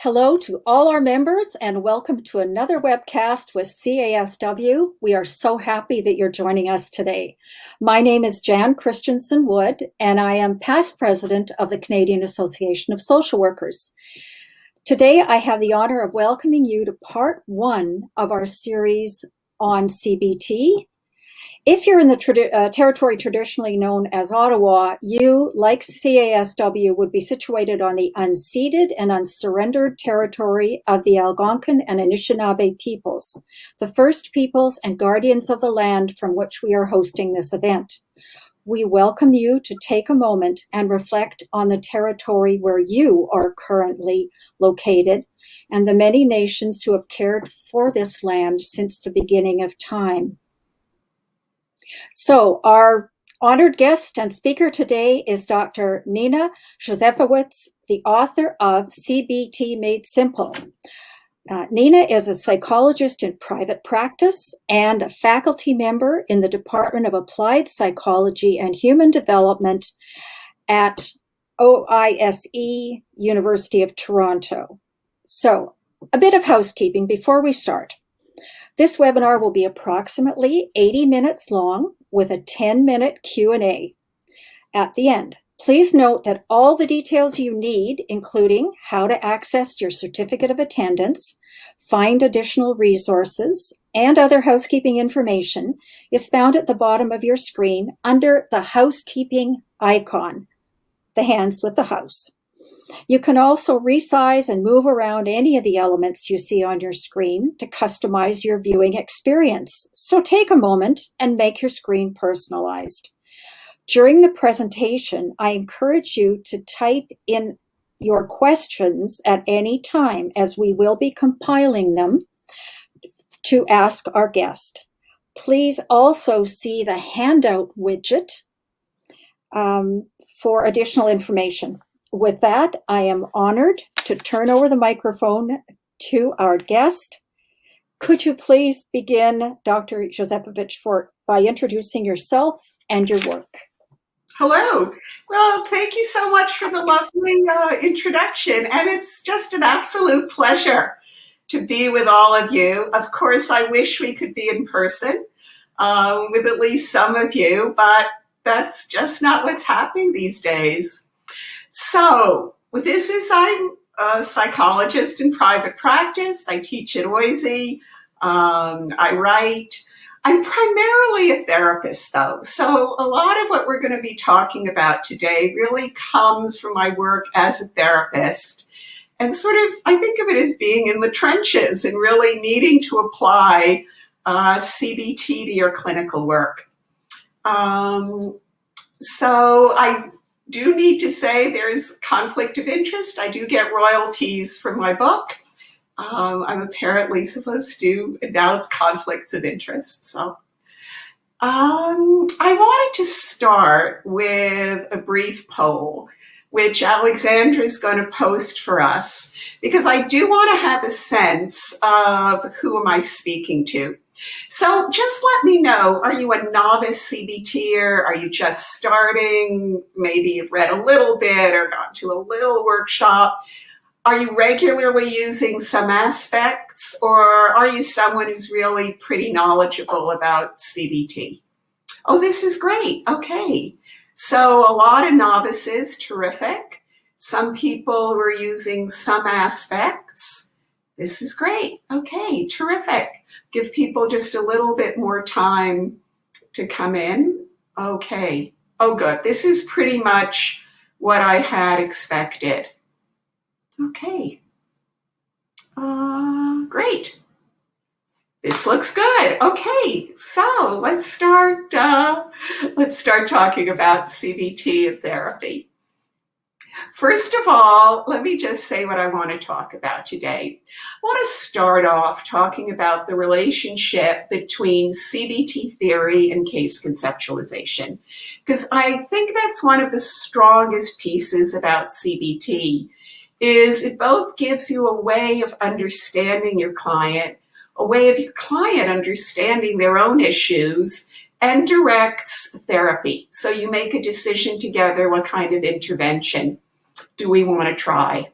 Hello to all our members and welcome to another webcast with CASW. We are so happy that you're joining us today. My name is Jan Christensen Wood and I am past president of the Canadian Association of Social Workers. Today I have the honor of welcoming you to part one of our series on CBT. If you're in the territory traditionally known as Ottawa, you, like CASW, would be situated on the unceded and unsurrendered territory of the Algonquin and Anishinaabe peoples, the first peoples and guardians of the land from which we are hosting this event. We welcome you to take a moment and reflect on the territory where you are currently located and the many nations who have cared for this land since the beginning of time. So our honored guest and speaker today is Dr. Nina Jozefowicz, the author of CBT Made Simple. Nina is a psychologist in private practice and a faculty member in the Department of Applied Psychology and Human Development at OISE, University of Toronto. So a bit of housekeeping before we start. This webinar will be approximately 80 minutes long with a 10-minute Q&A at the end. Please note that all the details you need, including how to access your certificate of attendance, find additional resources, and other housekeeping information, is found at the bottom of your screen under the housekeeping icon, the hands with the house. You can also resize and move around any of the elements you see on your screen to customize your viewing experience. So take a moment and make your screen personalized. During the presentation, I encourage you to type in your questions at any time, as we will be compiling them to ask our guest. Please also see the handout widget for additional information. With that, I am honored to turn over the microphone to our guest. Could you please begin, Dr. Jozefowicz, by introducing yourself and your work? Hello. Well, thank you so much for the lovely introduction, and it's just an absolute pleasure to be with all of you. Of course, I wish we could be in person with at least some of you, but that's just not what's happening these days. So I'm a psychologist in private practice. I teach at OISE. I write. I'm primarily a therapist, though. So a lot of what we're going to be talking about today really comes from my work as a therapist. And I think of it as being in the trenches and really needing to apply CBT to your clinical work. So I do need to say there's conflict of interest. I do get royalties from my book. I'm apparently supposed to announce conflicts of interest. So I wanted to start with a brief poll, which Alexandra is going to post for us, because I do want to have a sense of who am I speaking to. So just let me know, are you a novice CBTer? Are you just starting? Maybe you've read a little bit or gone to a little workshop. Are you regularly using some aspects, or are you someone who's really pretty knowledgeable about CBT? Oh, this is great. Okay. So a lot of novices, terrific. Some people who are using some aspects. This is great. Okay, terrific. Give people just a little bit more time to come in. Okay. Oh, good. This is pretty much what I had expected. Okay. Great. This looks good. Okay. So let's start talking about CBT and therapy. First of all, let me just say what I want to talk about today. I want to start off talking about the relationship between CBT theory and case conceptualization, because I think that's one of the strongest pieces about CBT, is it both gives you a way of understanding your client, a way of your client understanding their own issues, and directs therapy. So you make a decision together, what kind of intervention do we want to try?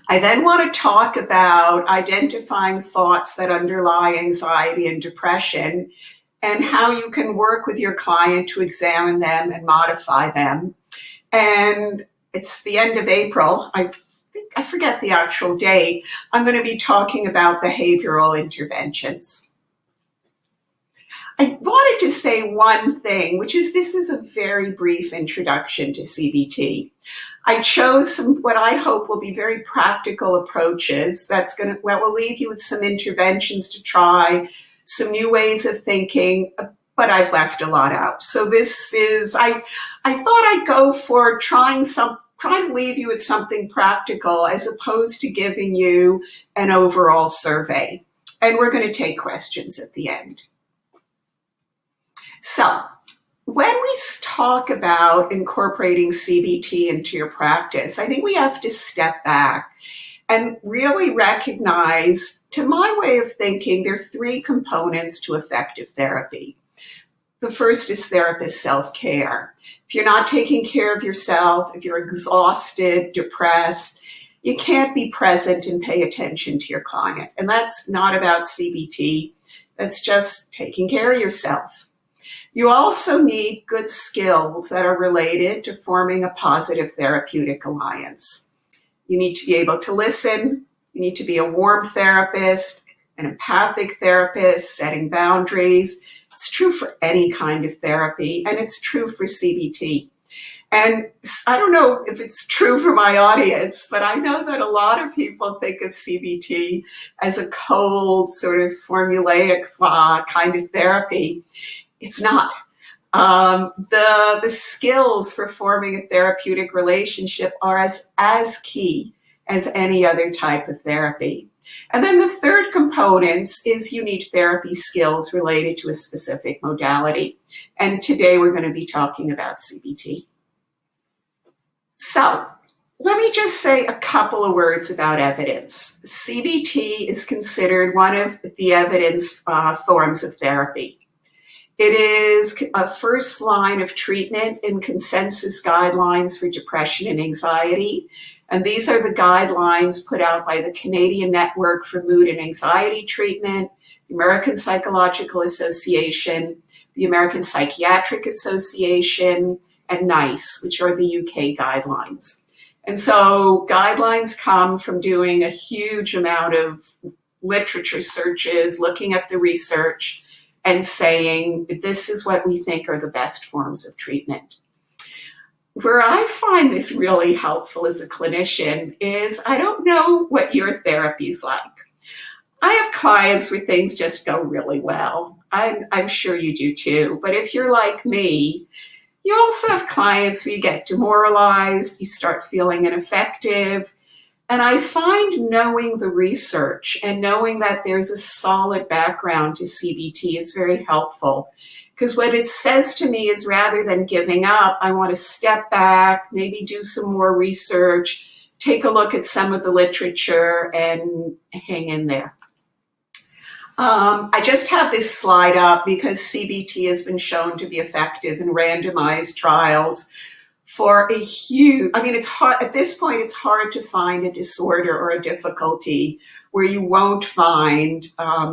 I then want to talk about identifying thoughts that underlie anxiety and depression and how you can work with your client to examine them and modify them. And it's the end of April. I forget the actual date. I'm going to be talking about behavioral interventions. I wanted to say one thing, which is this is a very brief introduction to CBT. I chose some what I hope will be very practical approaches that will leave you with some interventions to try, some new ways of thinking, but I've left a lot out. So this is, I thought I'd go for trying to leave you with something practical as opposed to giving you an overall survey. And we're going to take questions at the end. So when we talk about incorporating CBT into your practice, I think we have to step back and really recognize, to my way of thinking, there are three components to effective therapy. The first is therapist self-care. If you're not taking care of yourself, if you're exhausted, depressed, you can't be present and pay attention to your client. And that's not about CBT. That's just taking care of yourself. You also need good skills that are related to forming a positive therapeutic alliance. You need to be able to listen. You need to be a warm therapist, an empathic therapist, setting boundaries. It's true for any kind of therapy, and it's true for CBT. And I don't know if it's true for my audience, but I know that a lot of people think of CBT as a cold, sort of formulaic kind of therapy. It's not. The skills for forming a therapeutic relationship are as key as any other type of therapy. And then the third component is you need therapy skills related to a specific modality. And today we're going to be talking about CBT. So let me just say a couple of words about evidence. CBT is considered one of the evidence forms of therapy. It is a first line of treatment in consensus guidelines for depression and anxiety. And these are the guidelines put out by the Canadian Network for Mood and Anxiety Treatment, the American Psychological Association, the American Psychiatric Association, and NICE, which are the UK guidelines. And so guidelines come from doing a huge amount of literature searches, looking at the research, and saying, this is what we think are the best forms of treatment. Where I find this really helpful as a clinician is I don't know what your therapy's like. I have clients where things just go really well. I'm sure you do too. But if you're like me, you also have clients where you get demoralized, you start feeling ineffective. And I find knowing the research and knowing that there's a solid background to CBT is very helpful. Because what it says to me is rather than giving up, I want to step back, maybe do some more research, take a look at some of the literature and hang in there. I just have this slide up because CBT has been shown to be effective in randomized trials for a huge, it's hard, at this point, it's hard to find a disorder or a difficulty where you won't find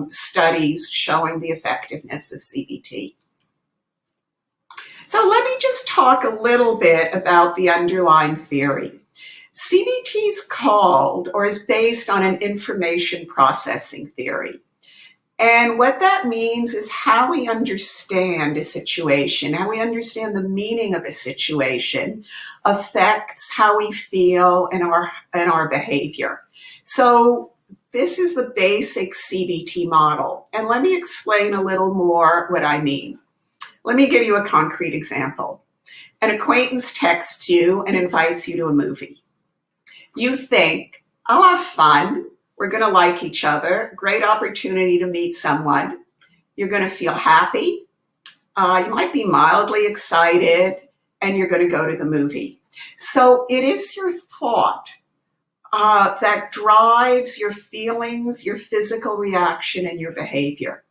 studies showing the effectiveness of CBT. So let me just talk a little bit about the underlying theory. CBT is called or is based on an information processing theory. And what that means is how we understand a situation, how we understand the meaning of a situation affects how we feel and our behavior. So this is the basic CBT model. And let me explain a little more what I mean. Let me give you a concrete example. An acquaintance texts you and invites you to a movie. You think, I'll have fun. We're going to like each other. Great opportunity to meet someone. You're going to feel happy. You might be mildly excited, and you're going to go to the movie. So it is your thought that drives your feelings, your physical reaction, and your behavior.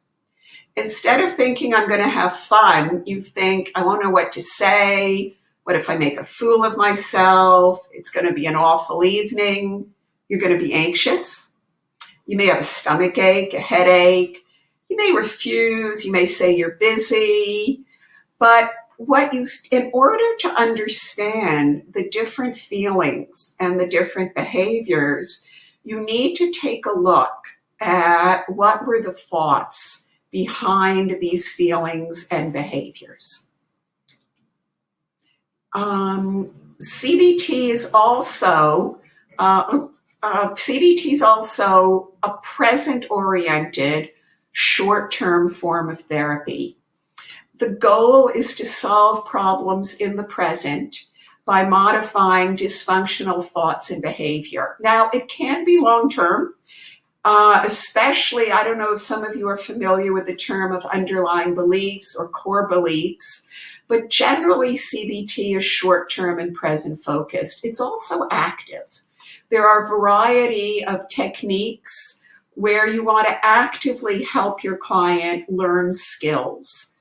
Instead of thinking I'm going to have fun, you think, I won't know what to say. What if I make a fool of myself? It's going to be an awful evening. You're going to be anxious. You may have a stomach ache, a headache. You may refuse. You may say you're busy. But in order to understand the different feelings and the different behaviors, you need to take a look at what were the thoughts behind these feelings and behaviors. CBT is also a present-oriented, short-term form of therapy. The goal is to solve problems in the present by modifying dysfunctional thoughts and behavior. Now, it can be long-term, especially, I don't know if some of you are familiar with the term of underlying beliefs or core beliefs, but generally CBT is short-term and present-focused. It's also active. There are a variety of techniques where you want to actively help your client learn skills.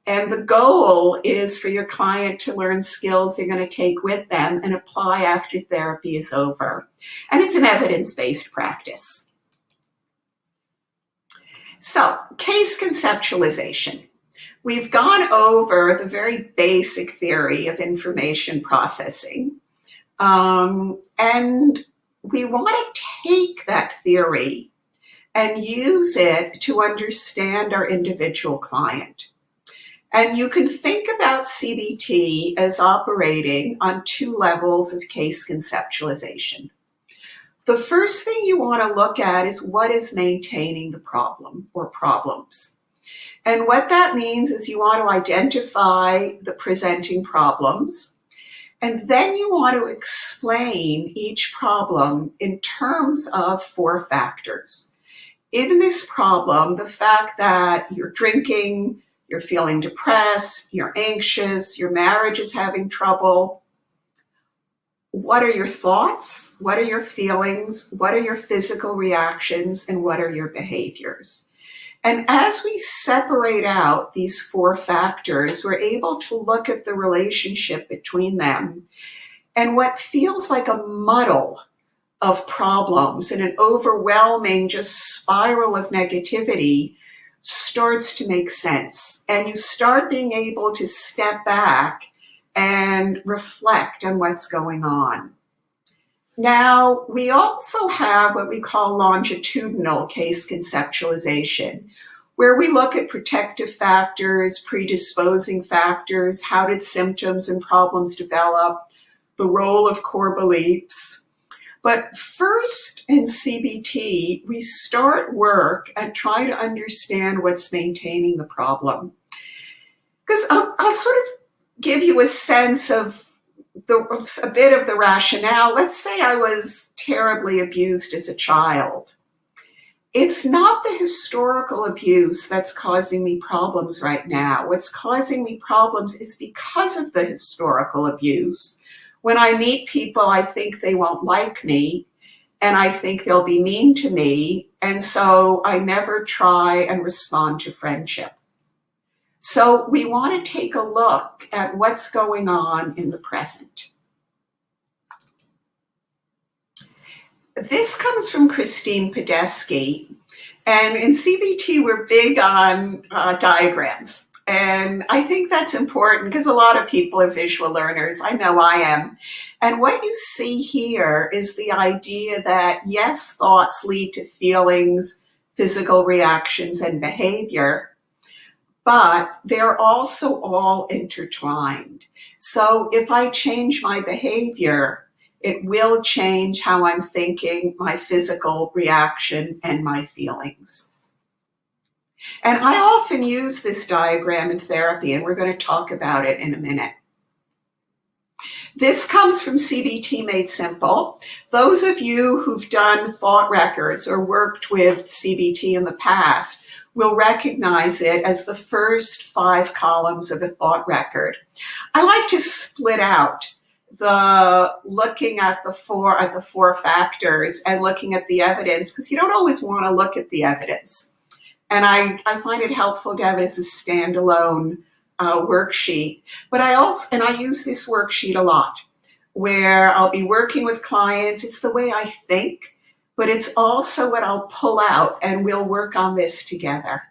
And the goal is for your client to learn skills they're going to take with them and apply after therapy is over. And it's an evidence-based practice. So, case conceptualization. We've gone over the very basic theory of information processing. And we want to take that theory and use it to understand our individual client. And you can think about CBT as operating on two levels of case conceptualization. The first thing you want to look at is what is maintaining the problem or problems. And what that means is you want to identify the presenting problems, and then you want to explain each problem in terms of 4 factors. In this problem, the fact that you're drinking, you're feeling depressed, you're anxious, your marriage is having trouble. What are your thoughts? What are your feelings? What are your physical reactions? And what are your behaviors? And as we separate out these 4 factors, we're able to look at the relationship between them and what feels like a muddle of problems and an overwhelming just spiral of negativity starts to make sense. And you start being able to step back and reflect on what's going on. Now, we also have what we call longitudinal case conceptualization, where we look at protective factors, predisposing factors, how did symptoms and problems develop, the role of core beliefs. But first in CBT, we start work and try to understand what's maintaining the problem. Because I'll sort of give you a sense of a bit of the rationale. Let's say I was terribly abused as a child. It's not the historical abuse that's causing me problems right now. What's causing me problems is because of the historical abuse. When I meet people, I think they won't like me, and I think they'll be mean to me, and so I never try and respond to friendship. So we want to take a look at what's going on in the present. This comes from Christine Podesky, and in CBT we're big on diagrams. And I think that's important because a lot of people are visual learners. I know I am. And what you see here is the idea that, yes, thoughts lead to feelings, physical reactions, and behavior, but they're also all intertwined. So if I change my behavior, it will change how I'm thinking, my physical reaction, and my feelings. And I often use this diagram in therapy, and we're going to talk about it in a minute. This comes from CBT Made Simple. Those of you who've done thought records or worked with CBT in the past will recognize it as the first 5 columns of a thought record. I like to split out the looking at the 4 factors and looking at the evidence, because you don't always want to look at the evidence. And I find it helpful to have it as a standalone worksheet. But I use this worksheet a lot, where I'll be working with clients. It's the way I think. but it's also what I'll pull out, and we'll work on this together.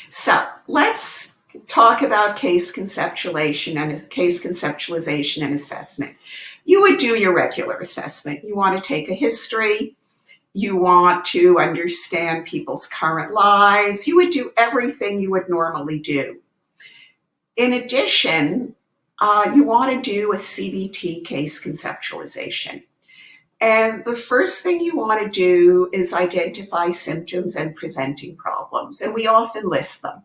So let's talk about case conceptualization and assessment. You would do your regular assessment. You want to take a history. You want to understand people's current lives. You would do everything you would normally do. In addition, you want to do a CBT case conceptualization. And the first thing you want to do is identify symptoms and presenting problems, and we often list them.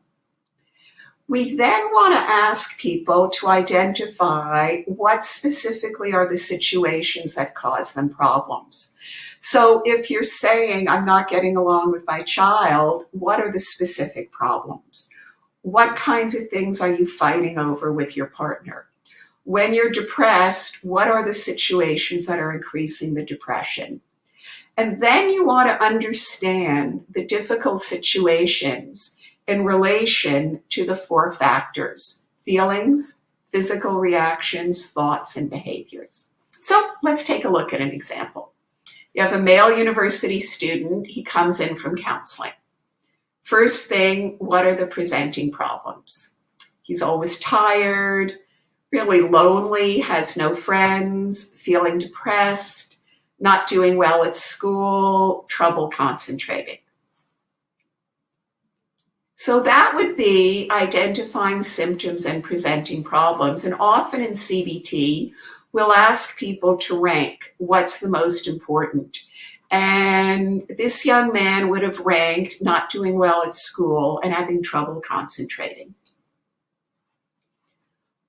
We then want to ask people to identify what specifically are the situations that cause them problems. So if you're saying, I'm not getting along with my child, what are the specific problems? What kinds of things are you fighting over with your partner? When you're depressed, what are the situations that are increasing the depression? And then you want to understand the difficult situations in relation to the 4 factors: feelings, physical reactions, thoughts, and behaviors. So let's take a look at an example. You have a male university student. He comes in from counseling. First thing, what are the presenting problems? He's always tired, really lonely, has no friends, feeling depressed, not doing well at school, trouble concentrating. So that would be identifying symptoms and presenting problems. And often in CBT, we'll ask people to rank what's the most important. And this young man would have ranked not doing well at school and having trouble concentrating.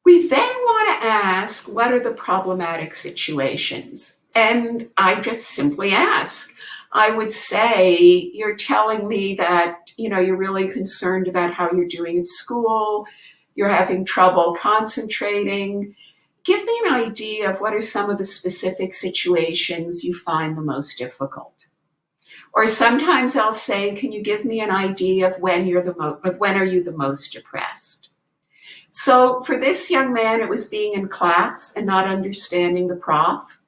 We then want to ask, what are the problematic situations? And I just simply ask. I would say, you're telling me that, you're really concerned about how you're doing at school, you're having trouble concentrating. Give me an idea of what are some of the specific situations you find the most difficult. Or sometimes I'll say, can you give me an idea of when are you the most depressed? So for this young man, it was being in class and not understanding the prof.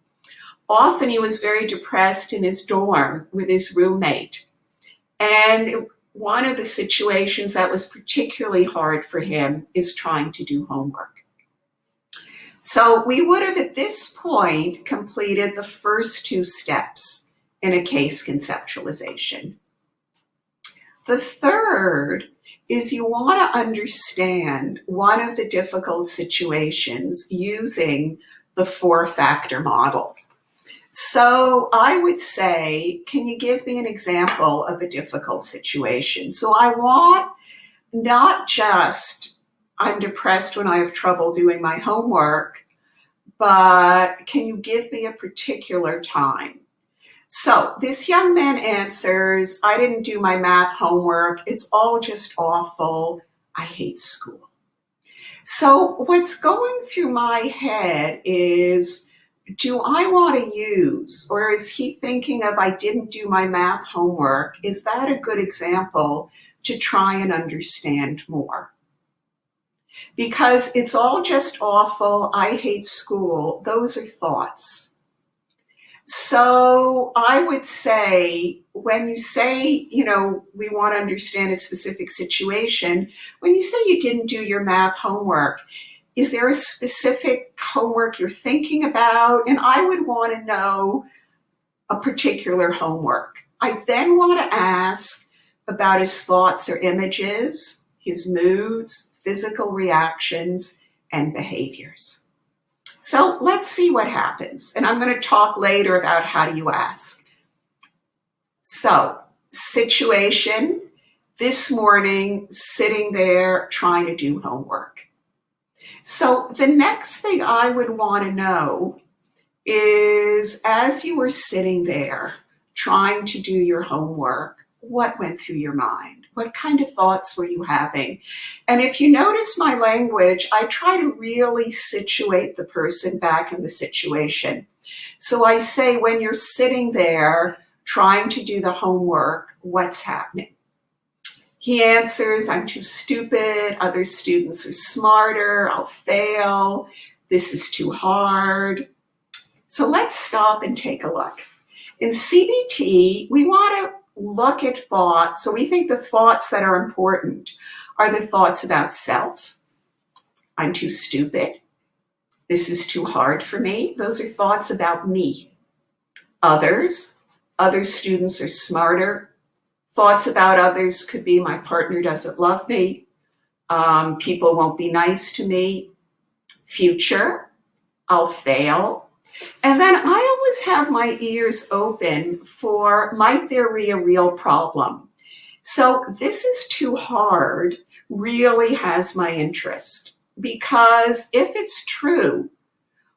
Often he was very depressed in his dorm with his roommate. And one of the situations that was particularly hard for him is trying to do homework. So we would have at this point completed the first 2 steps in a case conceptualization. The third is you want to understand one of the difficult situations using the 4-factor model. So I would say, can you give me an example of a difficult situation? So I want not just, I'm depressed when I have trouble doing my homework, but can you give me a particular time? So this young man answers, I didn't do my math homework. It's all just awful. I hate school. So what's going through my head is, do I want to use, or is he thinking of, I didn't do my math homework? Is that a good example to try and understand more? Because it's all just awful, I hate school, those are thoughts. So I would say, when you say, we want to understand a specific situation, when you say you didn't do your math homework, is there a specific homework you're thinking about? And I would want to know a particular homework. I then want to ask about his thoughts or images, his moods, physical reactions, and behaviors. So let's see what happens. And I'm going to talk later about how do you ask. So, situation, this morning, sitting there trying to do homework. So the next thing I would want to know is, as you were sitting there trying to do your homework, what went through your mind? What kind of thoughts were you having? And if you notice my language, I try to really situate the person back in the situation. So I say, when you're sitting there trying to do the homework, what's happening? He answers, I'm too stupid, other students are smarter, I'll fail, this is too hard. So let's stop and take a look. In CBT, we want to look at thoughts. So we think the thoughts that are important are the thoughts about self. I'm too stupid. This is too hard for me. Those are thoughts about me. Others, other students are smarter. Thoughts about others could be my partner doesn't love me. People won't be nice to me. Future, I'll fail. And then I always have my ears open for, might there be a real problem? So this is too hard really has my interest, because if it's true,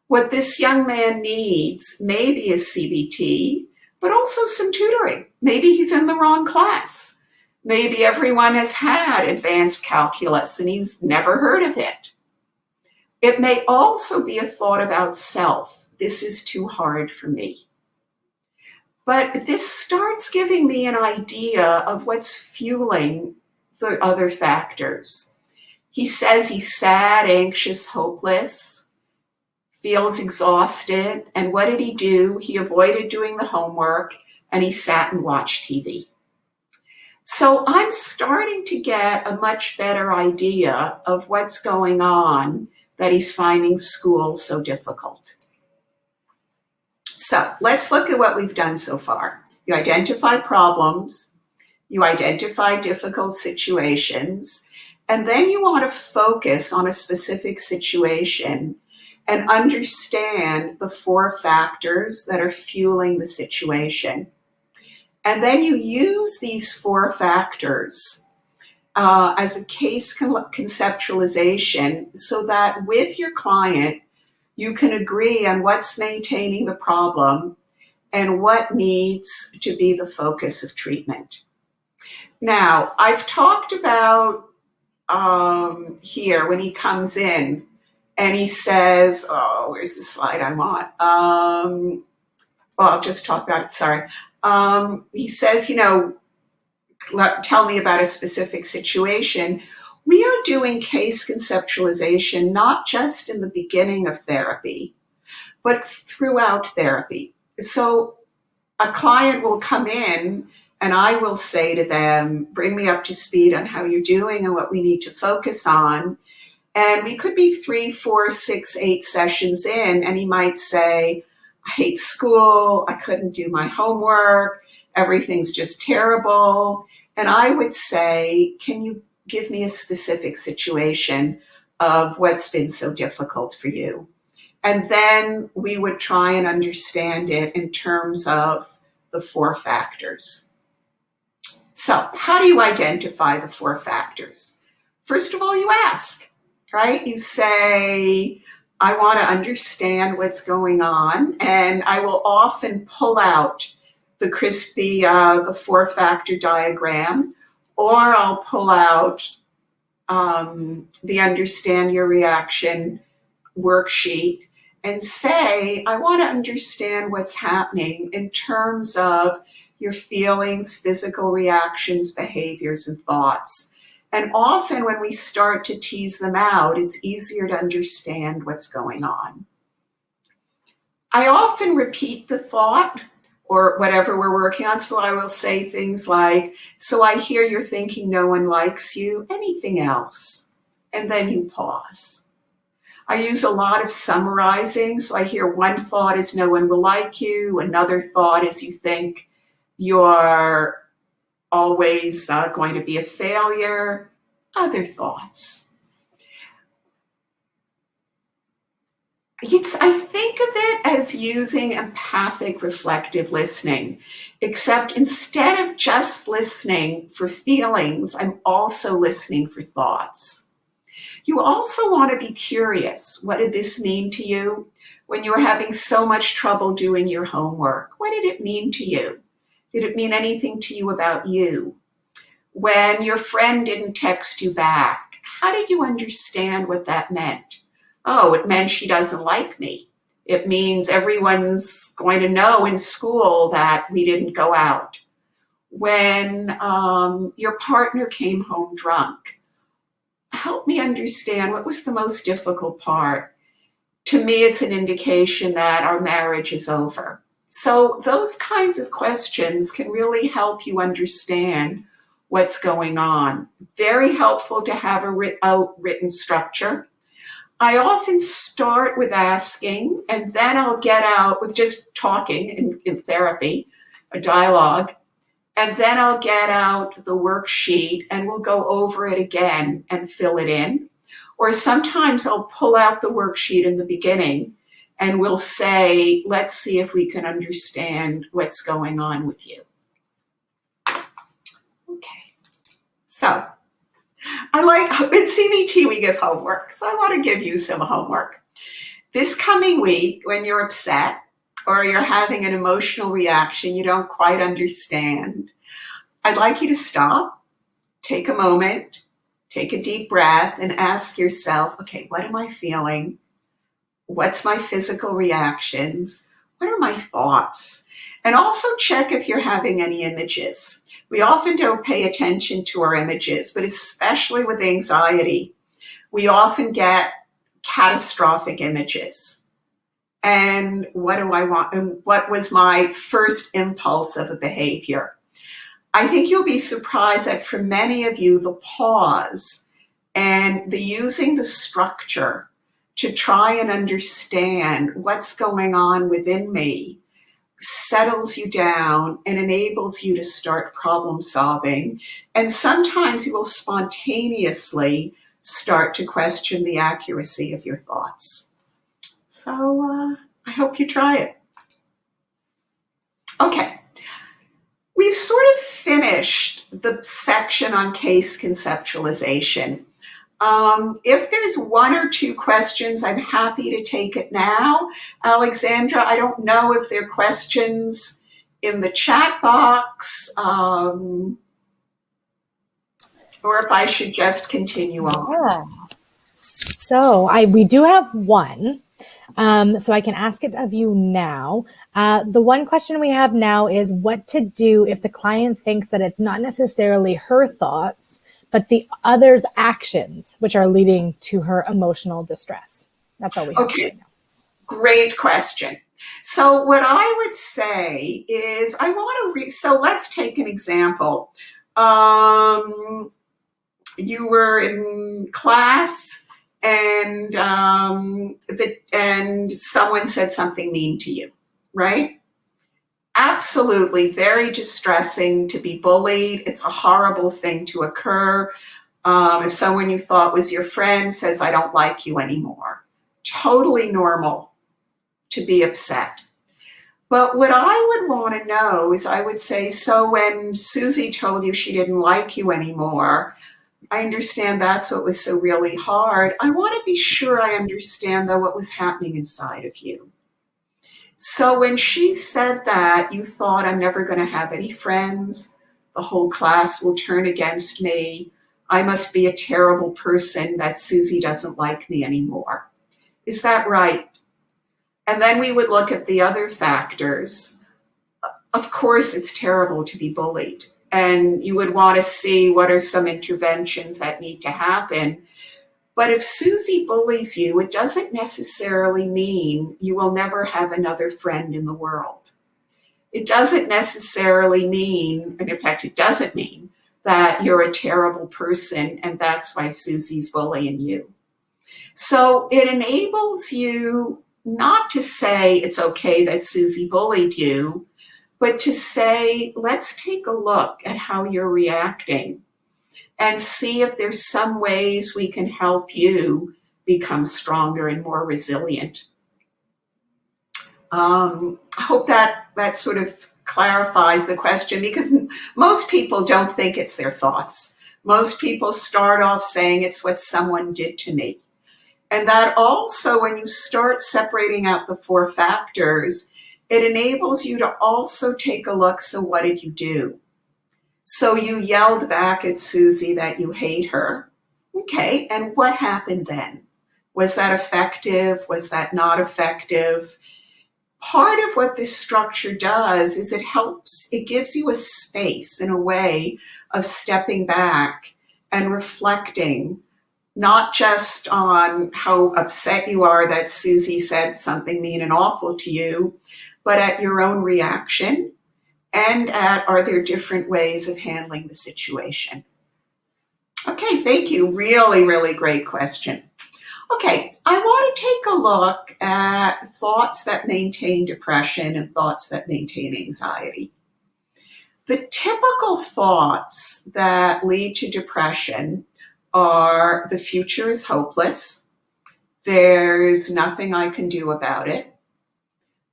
what this young man needs maybe is CBT, but also some tutoring. Maybe he's in the wrong class. Maybe everyone has had advanced calculus and he's never heard of it. It may also be a thought about self. This is too hard for me. But this starts giving me an idea of what's fueling the other factors. He says he's sad, anxious, hopeless, feels exhausted. And what did he do? He avoided doing the homework and he sat and watched TV. So I'm starting to get a much better idea of what's going on that he's finding school so difficult. So let's look at what we've done so far. You identify problems, you identify difficult situations, and then you want to focus on a specific situation and understand the 4 factors that are fueling the situation. And then you use these 4 factors as a case conceptualization so that with your client, you can agree on what's maintaining the problem and what needs to be the focus of treatment. Now, I've talked about here when he comes in and he says, oh, where's the slide I want? Well, I'll just talk about it, sorry. He says, tell me about a specific situation. We are doing case conceptualization not just in the beginning of therapy, but throughout therapy. So a client will come in and I will say to them, bring me up to speed on how you're doing and what we need to focus on. And we could be 3, 4, 6, 8 sessions in, and he might say, I hate school, I couldn't do my homework, everything's just terrible. And I would say, can you give me a specific situation of what's been so difficult for you? And then we would try and understand it in terms of the 4 factors. So how do you identify the 4 factors? First of all, you ask, right? You say, I want to understand what's going on, and I will often pull out the 4-factor diagram, or I'll pull out the understand your reaction worksheet and say, I want to understand what's happening in terms of your feelings, physical reactions, behaviors, and thoughts. And often when we start to tease them out, it's easier to understand what's going on. I often repeat the thought or whatever we're working on. So I will say things like, so I hear you're thinking no one likes you, anything else? And then you pause. I use a lot of summarizing. So I hear one thought is no one will like you. Another thought is you think you're always going to be a failure. Other thoughts. I think of it as using empathic reflective listening, except instead of just listening for feelings, I'm also listening for thoughts. You also want to be curious. What did this mean to you when you were having so much trouble doing your homework? What did it mean to you? Did it mean anything to you about you? When your friend didn't text you back, how did you understand what that meant? Oh, it meant she doesn't like me. It means everyone's going to know in school that we didn't go out. When your partner came home drunk, help me understand what was the most difficult part. to me, it's an indication that our marriage is over. So those kinds of questions can really help you understand what's going on. Very helpful to have a written structure. I often start with asking, and then I'll get out with just talking in therapy, a dialogue, and then I'll get out the worksheet and we'll go over it again and fill it in. Or sometimes I'll pull out the worksheet in the beginning and we'll say, let's see if we can understand what's going on with you. Okay. So in CBT we give homework, so I want to give you some homework. This coming week, when you're upset or you're having an emotional reaction you don't quite understand, I'd like you to stop, take a moment, take a deep breath, and ask yourself, okay, what am I feeling? What's my physical reactions? What are my thoughts? And also check if you're having any images. We often don't pay attention to our images, but especially with anxiety, we often get catastrophic images. And what do I want? And what was my first impulse of a behavior? I think you'll be surprised that for many of you, the pause and the using the structure to try and understand what's going on within me settles you down and enables you to start problem solving. And sometimes you will spontaneously start to question the accuracy of your thoughts. So I hope you try it. Okay. We've sort of finished the section on case conceptualization. If there's one or two questions, I'm happy to take it now. Alexandra, I don't know if there are questions in the chat box or if I should just continue on. Yeah. So we do have one. So I can ask it of you now. The one question we have now is what to do if the client thinks that it's not necessarily her thoughts, but the other's actions, which are leading to her emotional distress. That's all we have right now. Great question. So what I would say is I want to so let's take an example. You were in class and someone said something mean to you, right? Absolutely, very distressing to be bullied. It's a horrible thing to occur. If someone you thought was your friend says, I don't like you anymore, totally normal to be upset. But what I would want to know is I would say, so when Susie told you she didn't like you anymore, I understand that's what was so really hard. I want to be sure I understand, though, what was happening inside of you. So when she said that, you thought, I'm never going to have any friends. The whole class will turn against me. I must be a terrible person that Susie doesn't like me anymore. Is that right? And then we would look at the other factors. Of course, it's terrible to be bullied. And you would want to see what are some interventions that need to happen. But if Susie bullies you, it doesn't necessarily mean you will never have another friend in the world. It doesn't necessarily mean, and in fact, it doesn't mean that you're a terrible person and that's why Susie's bullying you. So it enables you not to say it's okay that Susie bullied you, but to say, let's take a look at how you're reacting and see if there's some ways we can help you become stronger and more resilient. I hope that sort of clarifies the question, because most people don't think it's their thoughts. Most people start off saying it's what someone did to me. And that also, when you start separating out the four factors, it enables you to also take a look, so what did you do? So you yelled back at Susie that you hate her. Okay, and what happened then? Was that effective? Was that not effective? Part of what this structure does is it gives you a space and a way of stepping back and reflecting not just on how upset you are that Susie said something mean and awful to you, but at your own reaction and at, are there different ways of handling the situation? Okay, thank you. Really, really great question. Okay, I want to take a look at thoughts that maintain depression and thoughts that maintain anxiety. The typical thoughts that lead to depression are the future is hopeless, there's nothing I can do about it,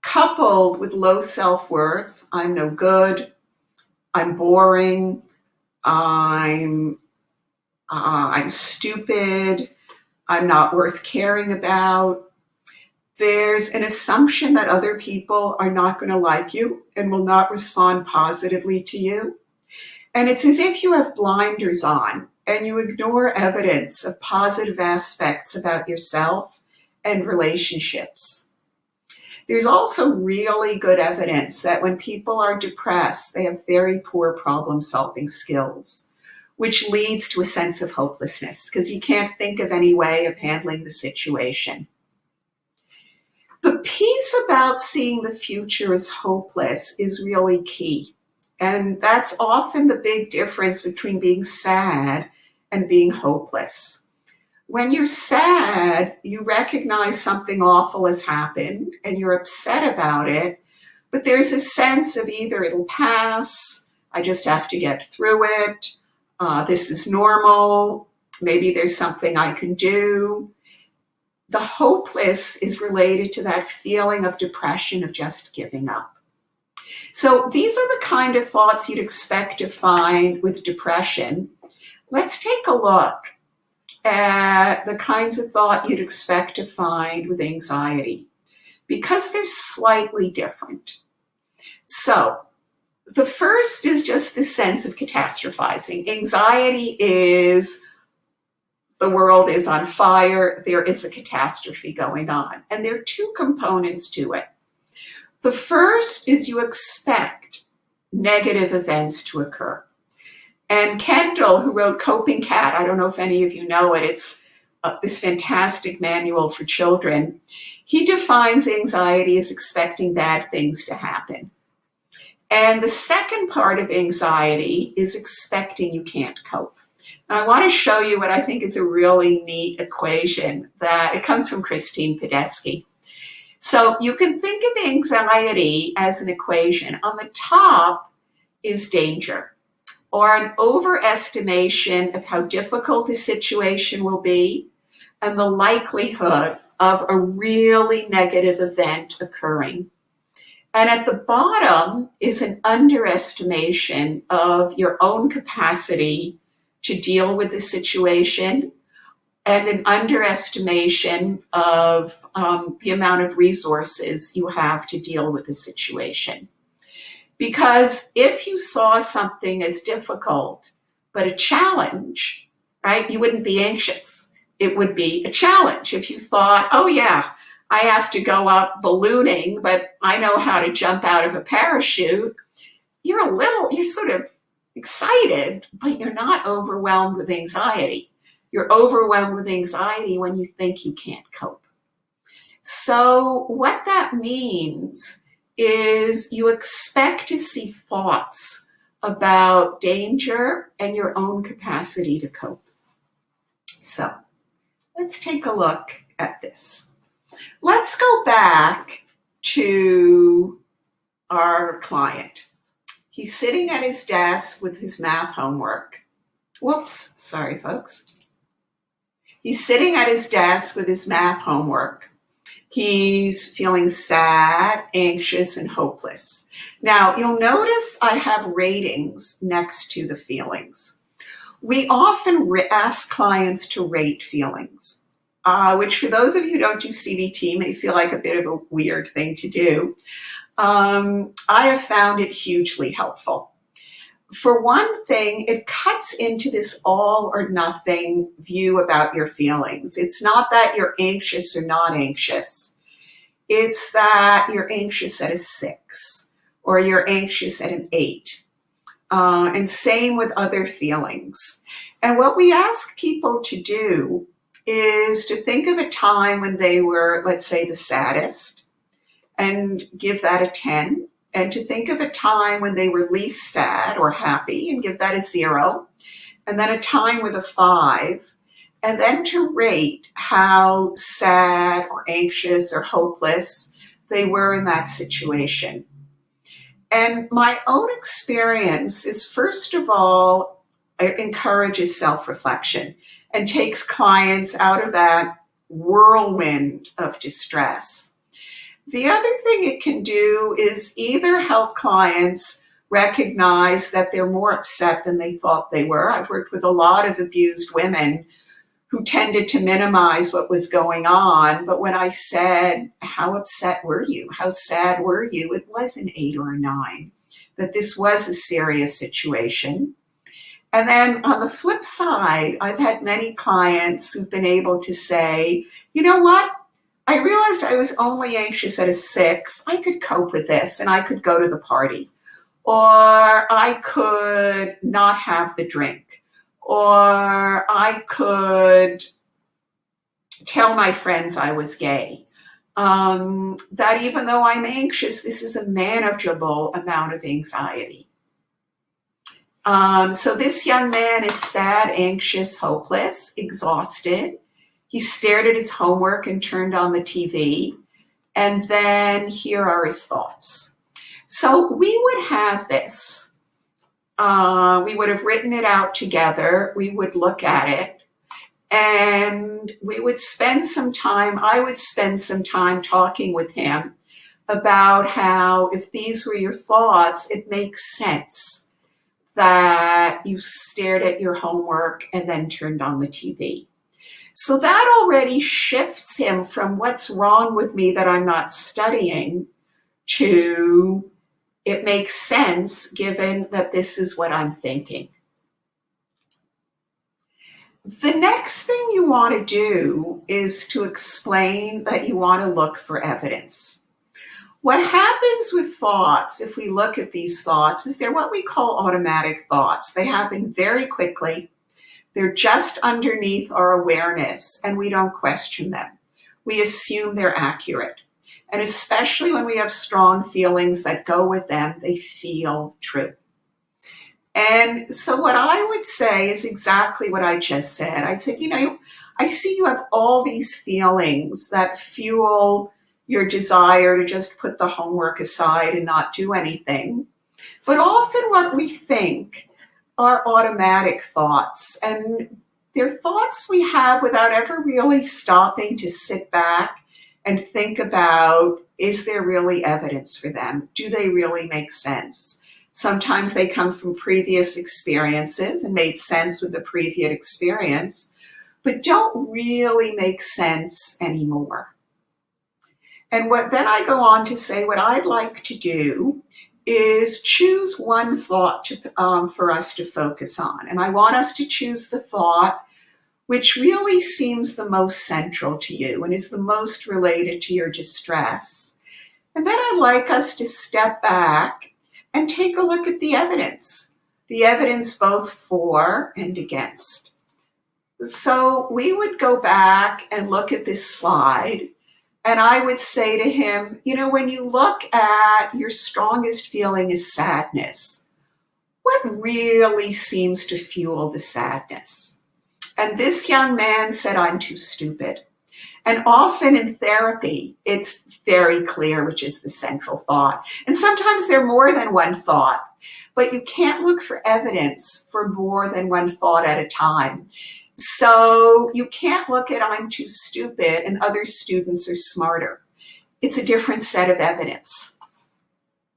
coupled with low self-worth, I'm no good, I'm boring, I'm stupid, I'm not worth caring about. There's an assumption that other people are not going to like you and will not respond positively to you. And it's as if you have blinders on and you ignore evidence of positive aspects about yourself and relationships. There's also really good evidence that when people are depressed, they have very poor problem-solving skills, which leads to a sense of hopelessness because you can't think of any way of handling the situation. The piece about seeing the future as hopeless is really key. And that's often the big difference between being sad and being hopeless. When you're sad, you recognize something awful has happened and you're upset about it, but there's a sense of either it'll pass, I just have to get through it, this is normal, maybe there's something I can do. The hopeless is related to that feeling of depression, of just giving up. So these are the kind of thoughts you'd expect to find with depression. Let's take a look at the kinds of thought you'd expect to find with anxiety, because they're slightly different. So the first is just the sense of catastrophizing. Anxiety is the world is on fire, there is a catastrophe going on. And there are two components to it. The first is you expect negative events to occur. And Kendall, who wrote Coping Cat, I don't know if any of you know it, it's this fantastic manual for children. He defines anxiety as expecting bad things to happen. And the second part of anxiety is expecting you can't cope. I want to show you what I think is a really neat equation that it comes from Christine Podesky. So you can think of anxiety as an equation. On the top is danger, or an overestimation of how difficult a situation will be and the likelihood of a really negative event occurring. And at the bottom is an underestimation of your own capacity to deal with the situation and an underestimation of the amount of resources you have to deal with the situation. Because if you saw something as difficult, but a challenge, right, you wouldn't be anxious. It would be a challenge. If you thought, oh yeah, I have to go up ballooning, but I know how to jump out of a parachute, you're sort of excited, but you're not overwhelmed with anxiety. You're overwhelmed with anxiety when you think you can't cope. So what that means is you expect to see thoughts about danger and your own capacity to cope. So let's take a look at this. Let's go back to our client. He's sitting at his desk with his math homework. Whoops, sorry folks. He's sitting at his desk with his math homework. He's feeling sad, anxious, and hopeless. Now, you'll notice I have ratings next to the feelings. We often ask clients to rate feelings, which for those of you who don't do CBT may feel like a bit of a weird thing to do. I have found it hugely helpful. For one thing, it cuts into this all or nothing view about your feelings. It's not that you're anxious or not anxious. It's that you're anxious at a 6 or you're anxious at an 8. And same with other feelings. And what we ask people to do is to think of a time when they were, let's say, the saddest and give that a 10, and to think of a time when they were least sad or happy and give that a 0, and then a time with a 5, and then to rate how sad or anxious or hopeless they were in that situation. And my own experience is, first of all, it encourages self-reflection and takes clients out of that whirlwind of distress. The other thing it can do is either help clients recognize that they're more upset than they thought they were. I've worked with a lot of abused women who tended to minimize what was going on. But when I said, how upset were you? How sad were you? It was an 8 or a 9, that this was a serious situation. And then on the flip side, I've had many clients who've been able to say, you know what? I realized I was only anxious at a 6. I could cope with this and I could go to the party, or I could not have the drink, or I could tell my friends I was gay. That even though I'm anxious, this is a manageable amount of anxiety. So this young man is sad, anxious, hopeless, exhausted. He stared at his homework and turned on the TV. And then here are his thoughts. So we would have this. We would have written it out together. We would look at it. And we would spend some time, I would spend some time talking with him about how, if these were your thoughts, it makes sense that you stared at your homework and then turned on the TV. So that already shifts him from what's wrong with me that I'm not studying to it makes sense given that this is what I'm thinking. The next thing you want to do is to explain that you want to look for evidence. What happens with thoughts, if we look at these thoughts, is they're what we call automatic thoughts. They happen very quickly. They're just underneath our awareness, and we don't question them. We assume they're accurate. And especially when we have strong feelings that go with them, they feel true. And so what I would say is exactly what I just said. I'd say, I see you have all these feelings that fuel your desire to just put the homework aside and not do anything. But often what we think are automatic thoughts, and they're thoughts we have without ever really stopping to sit back and think about, is there really evidence for them? Do they really make sense? Sometimes they come from previous experiences and made sense with the previous experience, but don't really make sense anymore. And then I go on to say what I'd like to do is choose one thought for us to focus on. And I want us to choose the thought which really seems the most central to you and is the most related to your distress. And then I'd like us to step back and take a look at the evidence both for and against. So we would go back and look at this slide, and I would say to him, when you look at your strongest feeling is sadness, what really seems to fuel the sadness? And this young man said, I'm too stupid. And often in therapy, it's very clear which is the central thought. And sometimes there are more than one thought, but you can't look for evidence for more than one thought at a time. So you can't look at I'm too stupid and other students are smarter. It's a different set of evidence.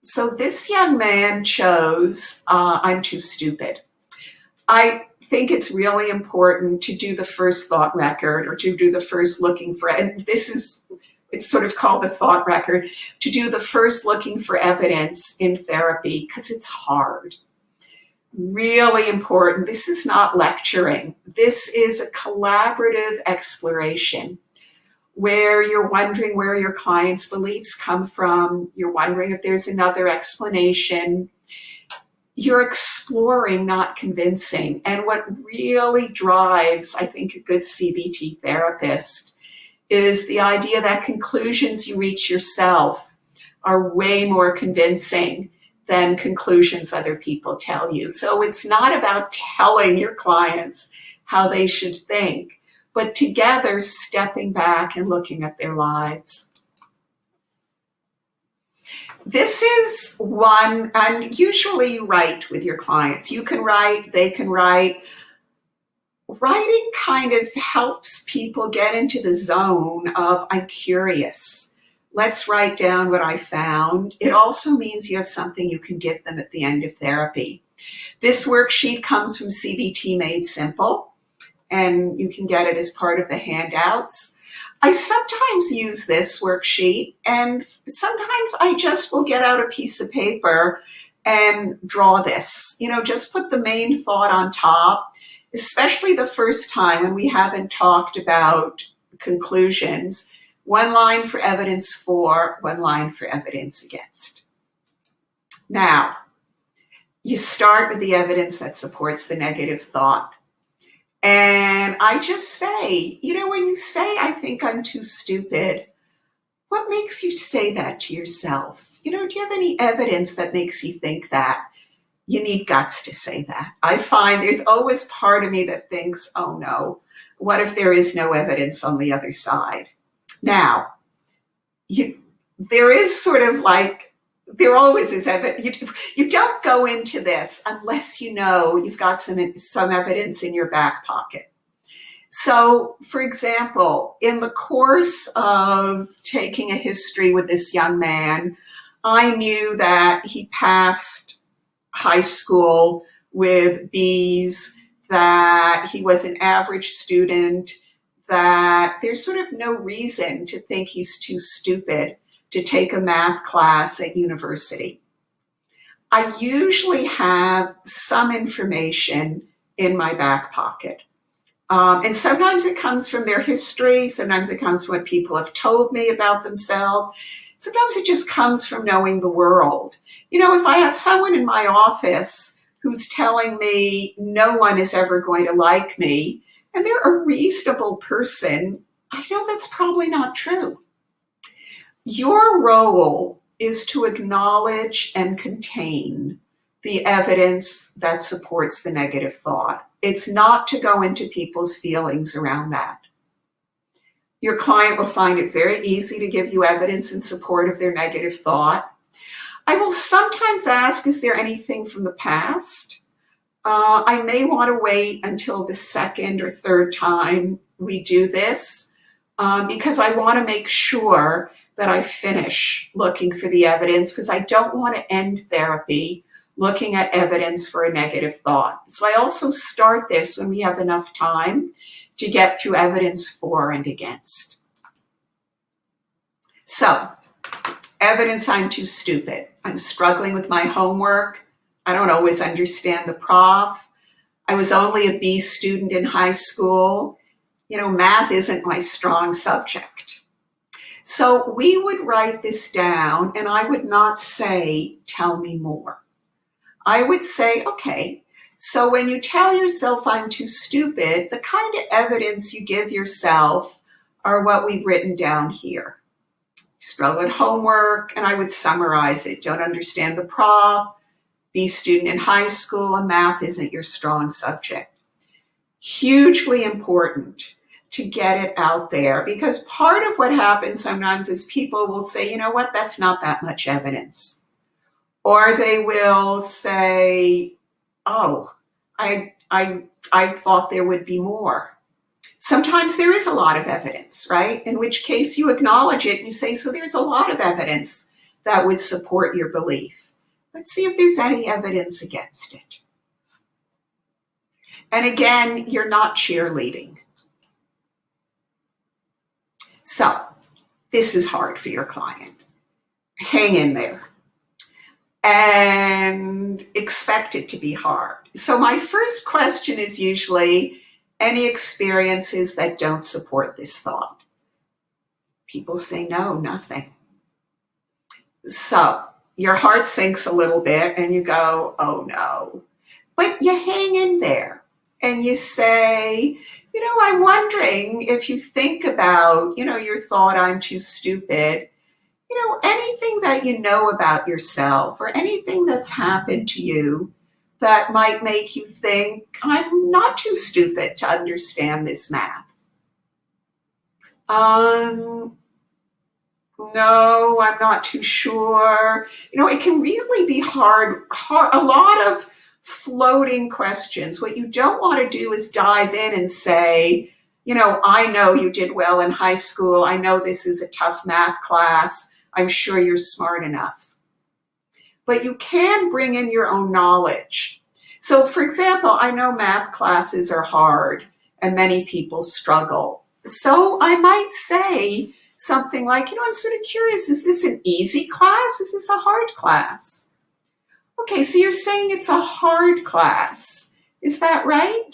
So this young man chose I'm too stupid. I think it's really important to do the first thought record, or to do the first looking for, and it's sort of called the thought record, to do the first looking for evidence in therapy, because it's hard. Really important. This is not lecturing. This is a collaborative exploration where you're wondering where your client's beliefs come from. You're wondering if there's another explanation. you're exploring, not convincing. And what really drives, I think, a good CBT therapist is the idea that conclusions you reach yourself are way more convincing than conclusions other people tell you. So it's not about telling your clients how they should think, but together stepping back and looking at their lives. This is one, and usually you write with your clients. You can write, they can write. Writing kind of helps people get into the zone of, I'm curious. Let's write down what I found. It also means you have something you can give them at the end of therapy. This worksheet comes from CBT Made Simple, and you can get it as part of the handouts. I sometimes use this worksheet, and sometimes I just will get out a piece of paper and draw this. Just put the main thought on top, especially the first time when we haven't talked about conclusions. One line for evidence for, one line for evidence against. Now, you start with the evidence that supports the negative thought. And I just say, when you say, I think I'm too stupid, what makes you say that to yourself? Do you have any evidence that makes you think that? You need guts to say that. I find there's always part of me that thinks, oh no, what if there is no evidence on the other side? Now, there is sort of like, there always is evidence. You don't go into this unless you know you've got some evidence in your back pocket. So, for example, in the course of taking a history with this young man, I knew that he passed high school with B's, that he was an average student, that there's sort of no reason to think he's too stupid to take a math class at university. I usually have some information in my back pocket. And sometimes it comes from their history. Sometimes it comes from what people have told me about themselves. Sometimes it just comes from knowing the world. If I have someone in my office who's telling me no one is ever going to like me, and they're a reasonable person, I know that's probably not true. Your role is to acknowledge and contain the evidence that supports the negative thought. It's not to go into people's feelings around that. Your client will find it very easy to give you evidence in support of their negative thought. I will sometimes ask, is there anything from the past? I may want to wait until the second or third time we do this because I want to make sure that I finish looking for the evidence, because I don't want to end therapy looking at evidence for a negative thought. So I also start this when we have enough time to get through evidence for and against. So, evidence I'm too stupid. I'm struggling with my homework. I don't always understand the prof. I was only a B student in high school. Math isn't my strong subject. So we would write this down, and I would not say, tell me more. I would say, okay, so when you tell yourself I'm too stupid, the kind of evidence you give yourself are what we've written down here. Struggle at homework, and I would summarize it. Don't understand the prof, B student in high school, and math isn't your strong subject. Hugely important to get it out there, because part of what happens sometimes is people will say, you know what, that's not that much evidence. Or they will say, oh, I thought there would be more. Sometimes there is a lot of evidence, right? In which case you acknowledge it and you say, so there's a lot of evidence that would support your belief. Let's see if there's any evidence against it. And again, you're not cheerleading. So this is hard for your client. Hang in there and expect it to be hard. So my first question is usually, any experiences that don't support this thought? People say no, nothing. So your heart sinks a little bit and you go, oh no. But you hang in there and you say, I'm wondering if you think about, your thought, I'm too stupid, anything that you know about yourself or anything that's happened to you that might make you think, I'm not too stupid to understand this math. No, I'm not too sure. It can really be hard, a lot of floating questions. What you don't want to do is dive in and say, I know you did well in high school. I know this is a tough math class. I'm sure you're smart enough. But you can bring in your own knowledge. So, for example, I know math classes are hard and many people struggle. So I might say something like, I'm sort of curious, is this an easy class? Is this a hard class? Okay, so you're saying it's a hard class. Is that right?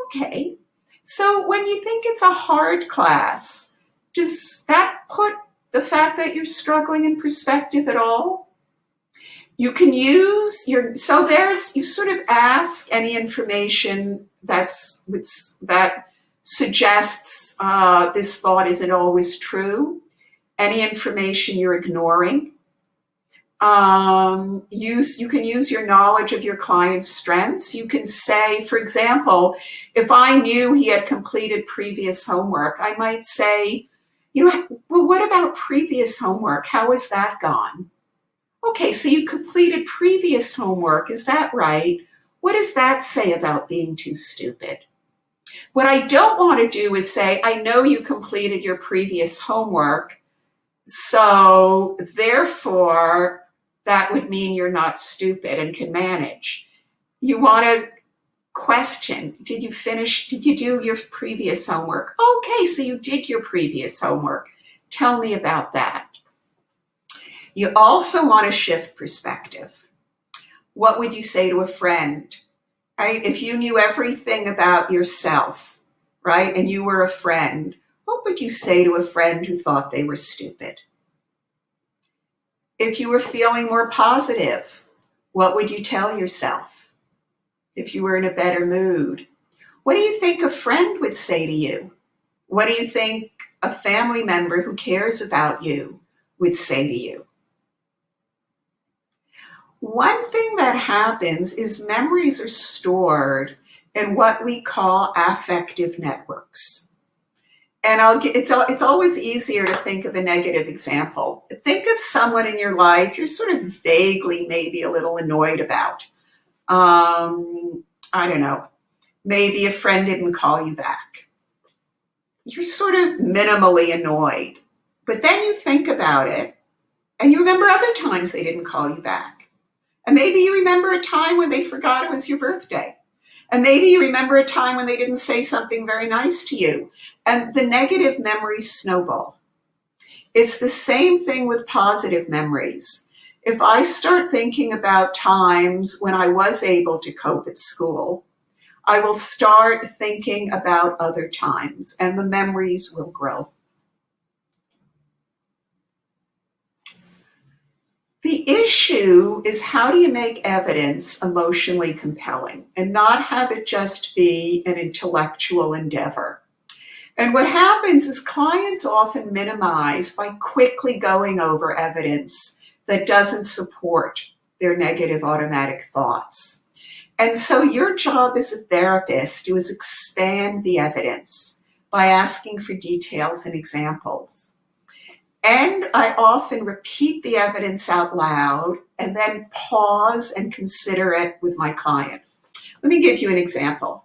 Okay. So when you think it's a hard class, does that put the fact that you're struggling in perspective at all? You can use you sort of ask any information that suggests this thought isn't always true, any information you're ignoring. You can use your knowledge of your client's strengths. You can say, for example, if I knew he had completed previous homework, I might say, well, what about previous homework? How has that gone? Okay, so you completed previous homework. Is that right? What does that say about being too stupid? What I don't want to do is say, I know you completed your previous homework, so therefore that would mean you're not stupid and can manage. You want to question, did you do your previous homework? Okay, so you did your previous homework. Tell me about that. You also want to shift perspective. What would you say to a friend? Right? If you knew everything about yourself, right, and you were a friend, what would you say to a friend who thought they were stupid? If you were feeling more positive, what would you tell yourself? If you were in a better mood, what do you think a friend would say to you? What do you think a family member who cares about you would say to you? One thing that happens is memories are stored in what we call affective networks. And it's always easier to think of a negative example. Think of someone in your life you're sort of vaguely maybe a little annoyed about. I don't know, maybe a friend didn't call you back. You're sort of minimally annoyed. But then you think about it and you remember other times they didn't call you back. And maybe you remember a time when they forgot it was your birthday. And maybe you remember a time when they didn't say something very nice to you. And the negative memories snowball. It's the same thing with positive memories. If I start thinking about times when I was able to cope at school, I will start thinking about other times and the memories will grow. The issue is, how do you make evidence emotionally compelling and not have it just be an intellectual endeavor? And what happens is clients often minimize by quickly going over evidence that doesn't support their negative automatic thoughts. And so your job as a therapist is expand the evidence by asking for details and examples. And I often repeat the evidence out loud and then pause and consider it with my client. Let me give you an example.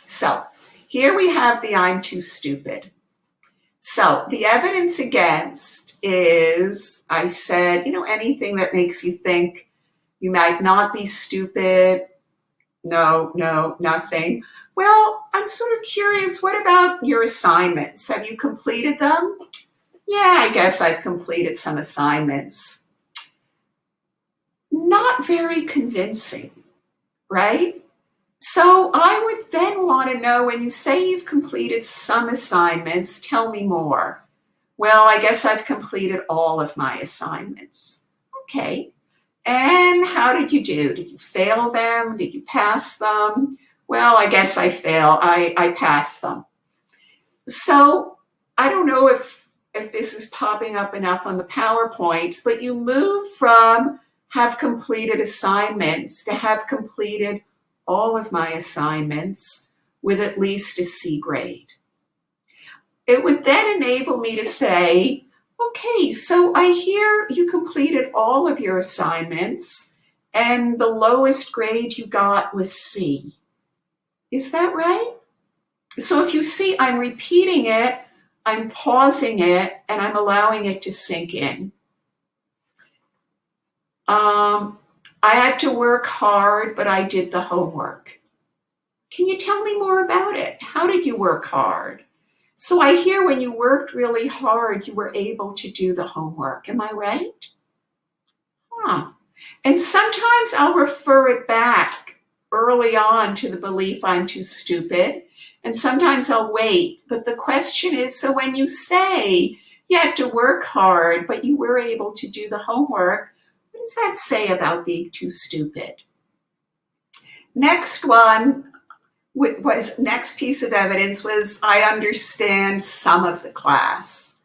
So here we have the I'm too stupid. So the evidence against is, I said, anything that makes you think you might not be stupid. No, nothing. Well, I'm sort of curious, what about your assignments? Have you completed them? Yeah, I guess I've completed some assignments. Not very convincing, right? So I would then want to know, when you say you've completed some assignments, tell me more. Well, I guess I've completed all of my assignments. Okay. And how did you do? Did you fail them? Did you pass them? Well, I guess I passed them. So I don't know if this is popping up enough on the PowerPoints, but you move from have completed assignments to have completed all of my assignments with at least a C grade. It would then enable me to say, okay, so I hear you completed all of your assignments and the lowest grade you got was C. Is that right? So if you see, I'm repeating it, I'm pausing it, and I'm allowing it to sink in. I had to work hard, but I did the homework. Can you tell me more about it? How did you work hard? So I hear when you worked really hard, you were able to do the homework. Am I right? Huh. And sometimes I'll refer it back early on to the belief I'm too stupid. And sometimes I'll wait. But the question is, so when you say you had to work hard, but you were able to do the homework, what does that say about being too stupid? Next piece of evidence was I understand some of the class.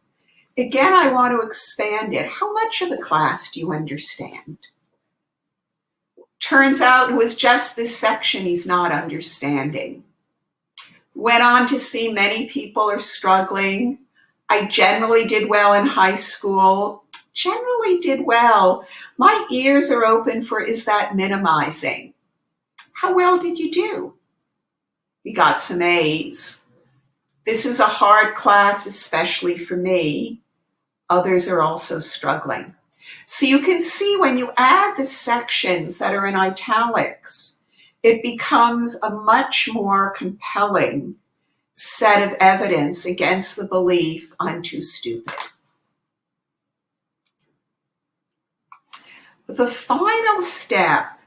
Again, I want to expand it. How much of the class do you understand? Turns out it was just this section he's not understanding. Went on to see many people are struggling. I generally did well in high school. Generally did well. My ears are open for, is that minimizing? How well did you do? We got some A's. This is a hard class, especially for me. Others are also struggling. So you can see when you add the sections that are in italics, it becomes a much more compelling set of evidence against the belief I'm too stupid. The final step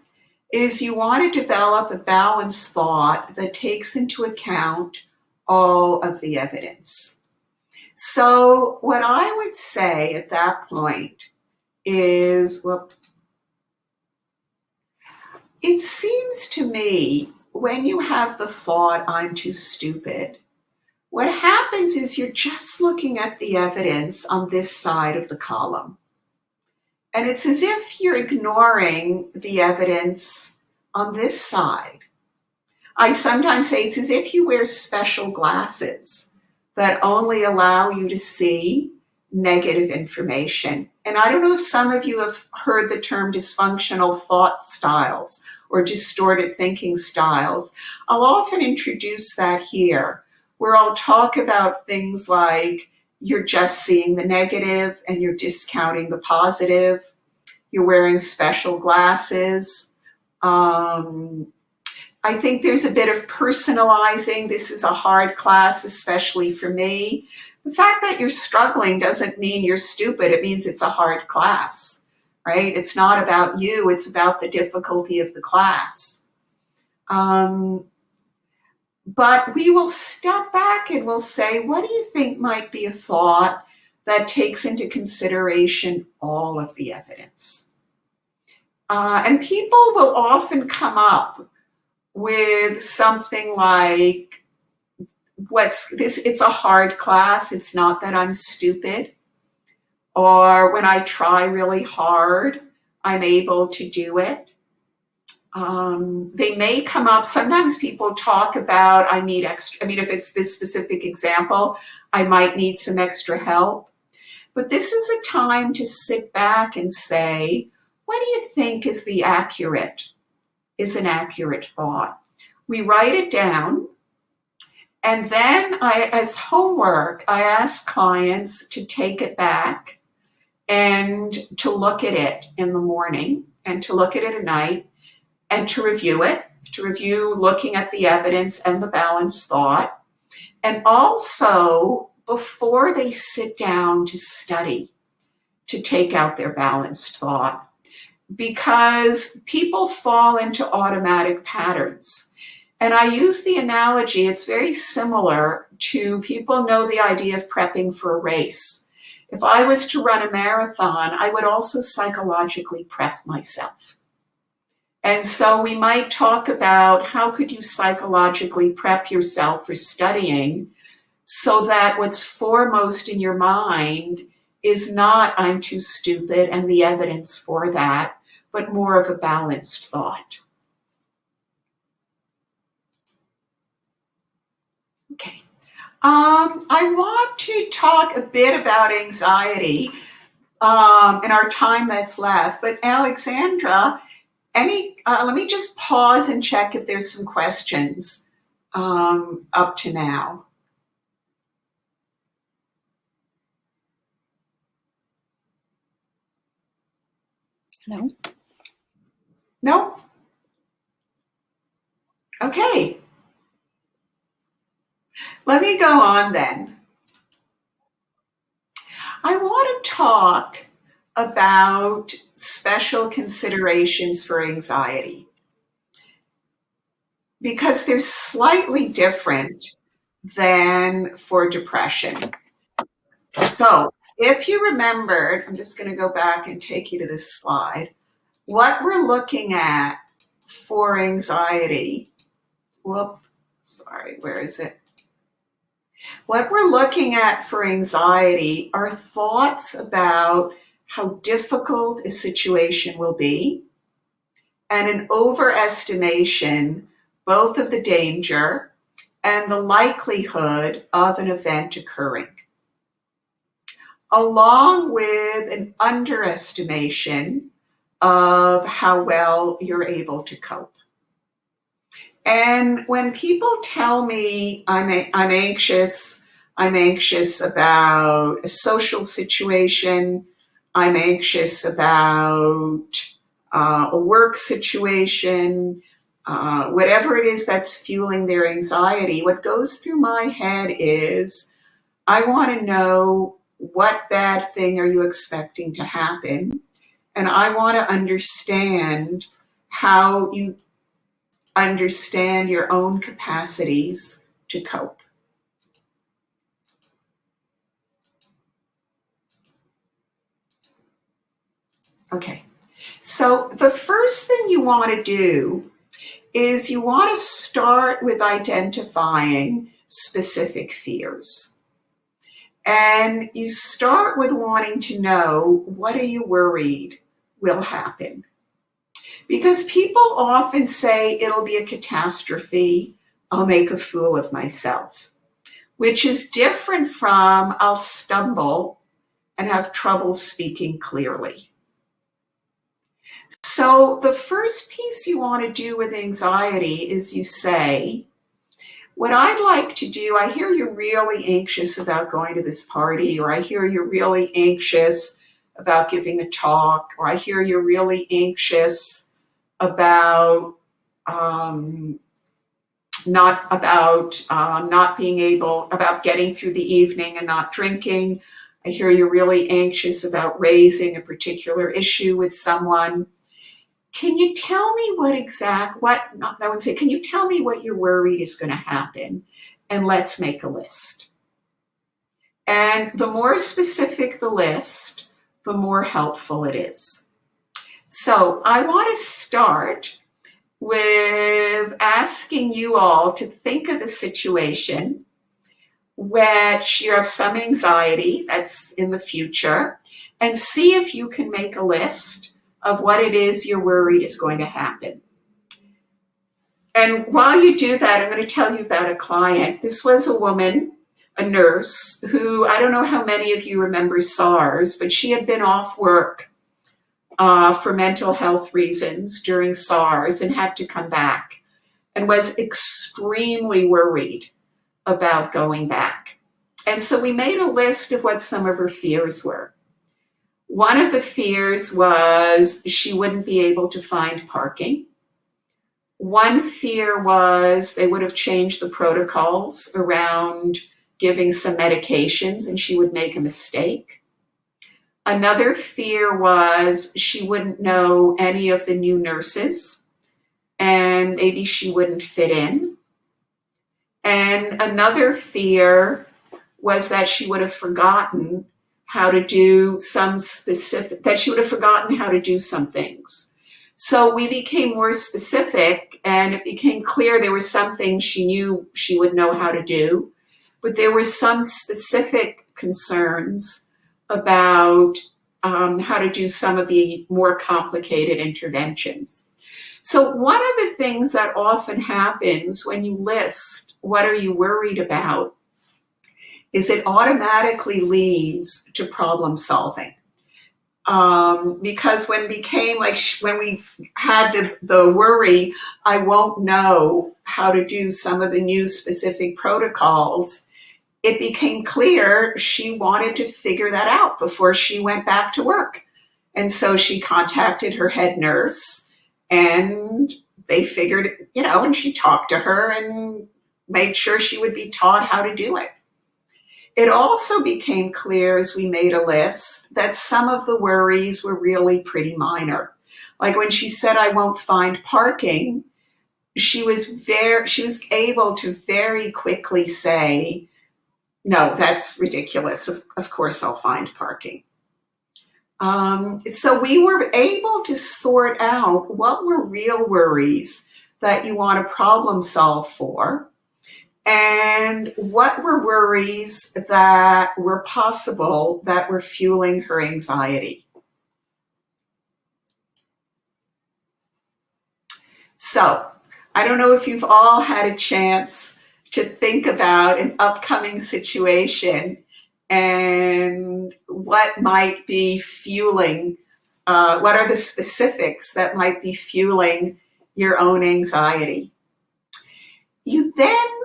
is you want to develop a balanced thought that takes into account all of the evidence. So what I would say at that point is, well, it seems to me when you have the thought, I'm too stupid, what happens is you're just looking at the evidence on this side of the column. And it's as if you're ignoring the evidence on this side. I sometimes say it's as if you wear special glasses that only allow you to see negative information. And I don't know if some of you have heard the term dysfunctional thought styles or distorted thinking styles. I'll often introduce that here, where I'll talk about things like you're just seeing the negative and you're discounting the positive. You're wearing special glasses. I think there's a bit of personalizing. This is a hard class, especially for me. The fact that you're struggling doesn't mean you're stupid. It means it's a hard class, right? It's not about you. It's about the difficulty of the class. But we will step back and we'll say, what do you think might be a thought that takes into consideration all of the evidence? And people will often come up with something like, what's this? It's a hard class. It's not that I'm stupid. Or when I try really hard, I'm able to do it. They may come up, sometimes people talk about, I need extra, if it's this specific example, I might need some extra help. But this is a time to sit back and say, what do you think is an accurate thought? We write it down, and then as homework, I ask clients to take it back and to look at it in the morning and to look at it at night and to review it, looking at the evidence and the balanced thought. And also, before they sit down to study, to take out their balanced thought. Because people fall into automatic patterns. And I use the analogy, it's very similar to, people know the idea of prepping for a race. If I was to run a marathon, I would also psychologically prep myself. And so we might talk about how could you psychologically prep yourself for studying so that what's foremost in your mind is not I'm too stupid and the evidence for that, but more of a balanced thought. Okay. I want to talk a bit about anxiety in our time that's left, but Alexandra, let me just pause and check if there's some questions up to now. No. No? Okay. Let me go on then. I want to talk about special considerations for anxiety because they're slightly different than for depression. So if you remembered, I'm just going to go back and take you to this slide. What we're looking at for anxiety, where is it? What we're looking at for anxiety are thoughts about how difficult a situation will be and an overestimation both of the danger and the likelihood of an event occurring, along with an underestimation of how well you're able to cope. And when people tell me I'm anxious about a social situation, I'm anxious about a work situation, whatever it is that's fueling their anxiety, what goes through my head is, I want to know what bad thing are you expecting to happen? And I want to understand how you understand your own capacities to cope. Okay, so the first thing you want to do is you want to start with identifying specific fears. And you start with wanting to know, what are you worried will happen? Because people often say it'll be a catastrophe, I'll make a fool of myself, which is different from I'll stumble and have trouble speaking clearly. So the first piece you want to do with anxiety is you say, what I'd like to do, I hear you're really anxious about going to this party, or I hear you're really anxious about giving a talk, or I hear you're really anxious about about getting through the evening and not drinking. I hear you're really anxious about raising a particular issue with someone. Can you tell me can you tell me what you're worried is going to happen? And let's make a list. And the more specific the list, the more helpful it is. So I want to start with asking you all to think of a situation which you have some anxiety that's in the future, and see if you can make a list of what it is you're worried is going to happen. And while you do that, I'm going to tell you about a client. This was a woman, a nurse, who, I don't know how many of you remember SARS, but she had been off work for mental health reasons during SARS and had to come back, and was extremely worried about going back. And so we made a list of what some of her fears were. One of the fears was she wouldn't be able to find parking. One fear was they would have changed the protocols around giving some medications and she would make a mistake. Another fear was she wouldn't know any of the new nurses and maybe she wouldn't fit in. And another fear was that she would have forgotten how to do some specific, that she would have forgotten how to do some things. So we became more specific, and it became clear there were some things she knew she would know how to do, but there were some specific concerns about how to do some of the more complicated interventions. So one of the things that often happens when you list what are you worried about is it automatically leads to problem solving. Because when we had the worry, I won't know how to do some of the new specific protocols, it became clear she wanted to figure that out before she went back to work. And so she contacted her head nurse, and they figured, and she talked to her and made sure she would be taught how to do it. It also became clear as we made a list that some of the worries were really pretty minor. Like when she said, I won't find parking, she was able to very quickly say, no, that's ridiculous. Of course I'll find parking. So we were able to sort out what were real worries that you want to problem solve for, and what were worries that were possible that were fueling her anxiety. So I don't know if you've all had a chance to think about an upcoming situation and what might be fueling, what are the specifics that might be fueling your own anxiety.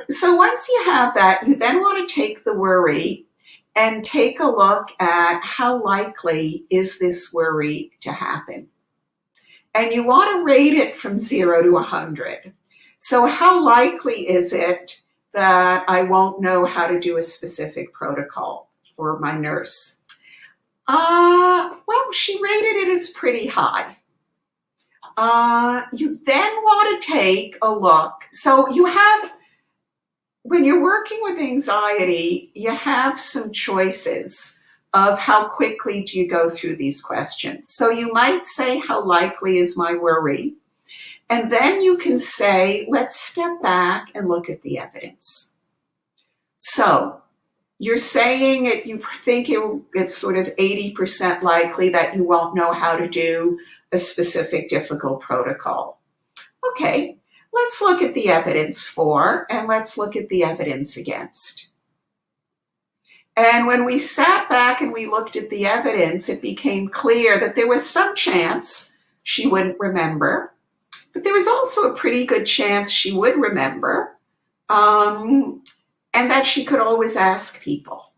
So once you have that, you then want to take the worry and take a look at how likely is this worry to happen. And you want to rate it from 0 to 100. So how likely is it that I won't know how to do a specific protocol for my nurse? Well, she rated it as pretty high. You then want to take a look. So when you're working with anxiety, you have some choices of how quickly do you go through these questions. So you might say, how likely is my worry? And then you can say, let's step back and look at the evidence. So you're saying it, you think it's sort of 80% likely that you won't know how to do a specific difficult protocol. Okay, let's look at the evidence for, and let's look at the evidence against. And when we sat back and we looked at the evidence, it became clear that there was some chance she wouldn't remember, but there was also a pretty good chance she would remember, and that she could always ask people.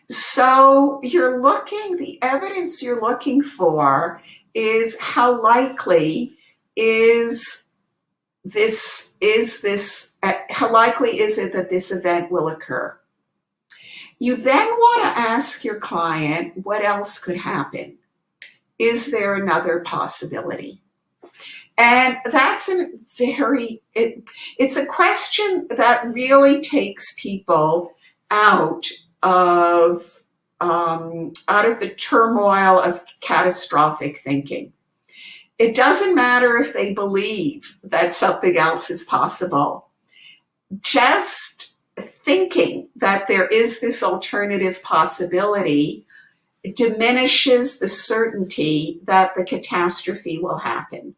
So the evidence you're looking for is how likely how likely is it that this event will occur? You then want to ask your client, what else could happen? Is there another possibility? And that's it's a question that really takes people out of the turmoil of catastrophic thinking. It doesn't matter if they believe that something else is possible. Just thinking that there is this alternative possibility diminishes the certainty that the catastrophe will happen.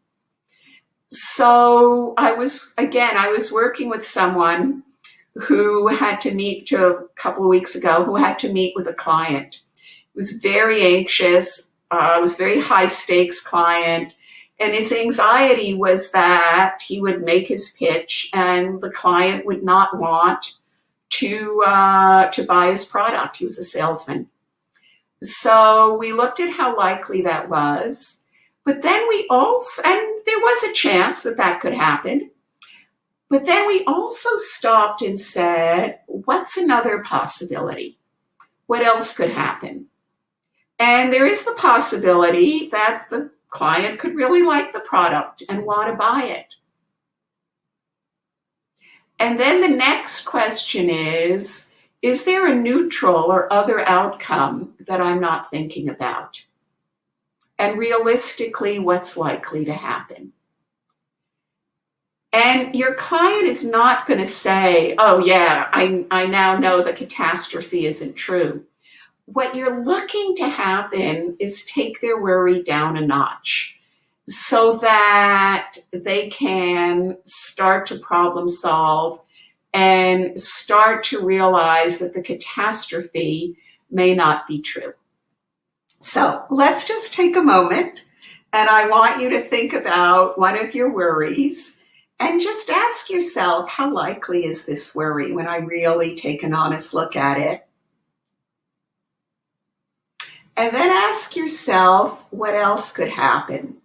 So I was working with someone who had to meet a couple of weeks ago, who had to meet with a client. He was very anxious, was a very high stakes client. And his anxiety was that he would make his pitch and the client would not want to buy his product. He was a salesman. So we looked at how likely that was. But then and there was a chance that could happen. But then we also stopped and said, what's another possibility? What else could happen? And there is the possibility that the client could really like the product and want to buy it. And then the next question is Is there a neutral or other outcome that I'm not thinking about? And realistically, what's likely to happen? And your client is not going to say, oh yeah, I now know the catastrophe isn't true. What you're looking to happen is take their worry down a notch so that they can start to problem solve and start to realize that the catastrophe may not be true. So let's just take a moment, and I want you to think about one of your worries and just ask yourself, how likely is this worry when I really take an honest look at it? And then ask yourself, what else could happen?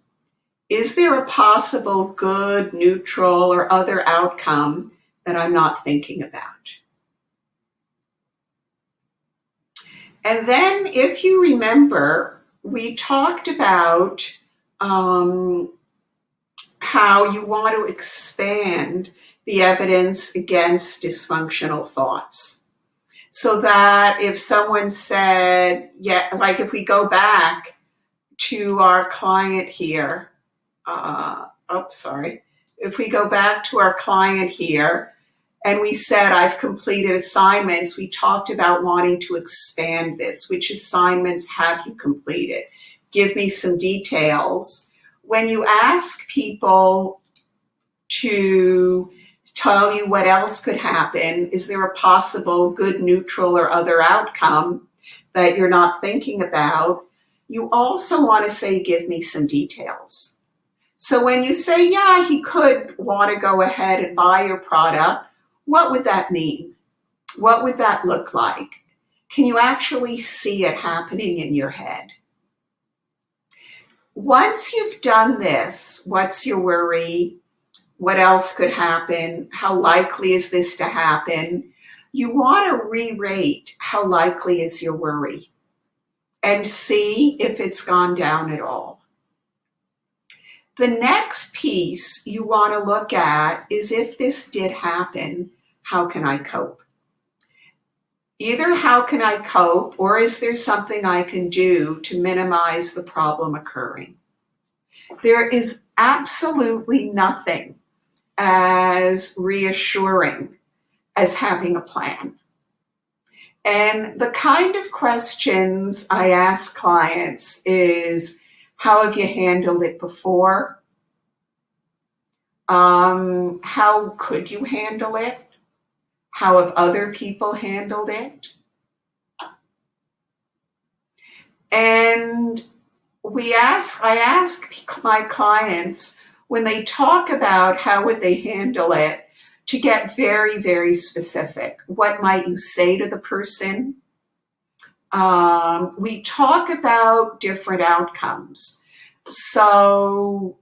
Is there a possible good, neutral, or other outcome that I'm not thinking about? And then, if you remember, we talked about how you want to expand the evidence against dysfunctional thoughts. So that if someone said, yeah, like if we go back to our client here, if we go back to our client here and we said, I've completed assignments, we talked about wanting to expand this. Which assignments have you completed? Give me some details. When you ask people to tell you what else could happen, is there a possible good, neutral, or other outcome that you're not thinking about, you also want to say, give me some details. So when you say, yeah, he could want to go ahead and buy your product, what would that mean? What would that look like? Can you actually see it happening in your head? Once you've done this, what's your worry? What else could happen? How likely is this to happen? You want to re-rate how likely is your worry and see if it's gone down at all. The next piece you want to look at is, if this did happen, how can I cope? Either how can I cope, or is there something I can do to minimize the problem occurring? There is absolutely nothing as reassuring as having a plan. And the kind of questions I ask clients is, how have you handled it before? How could you handle it? How have other people handled it? And I ask my clients, when they talk about how would they handle it, to get very, very specific. What might you say to the person? We talk about different outcomes. So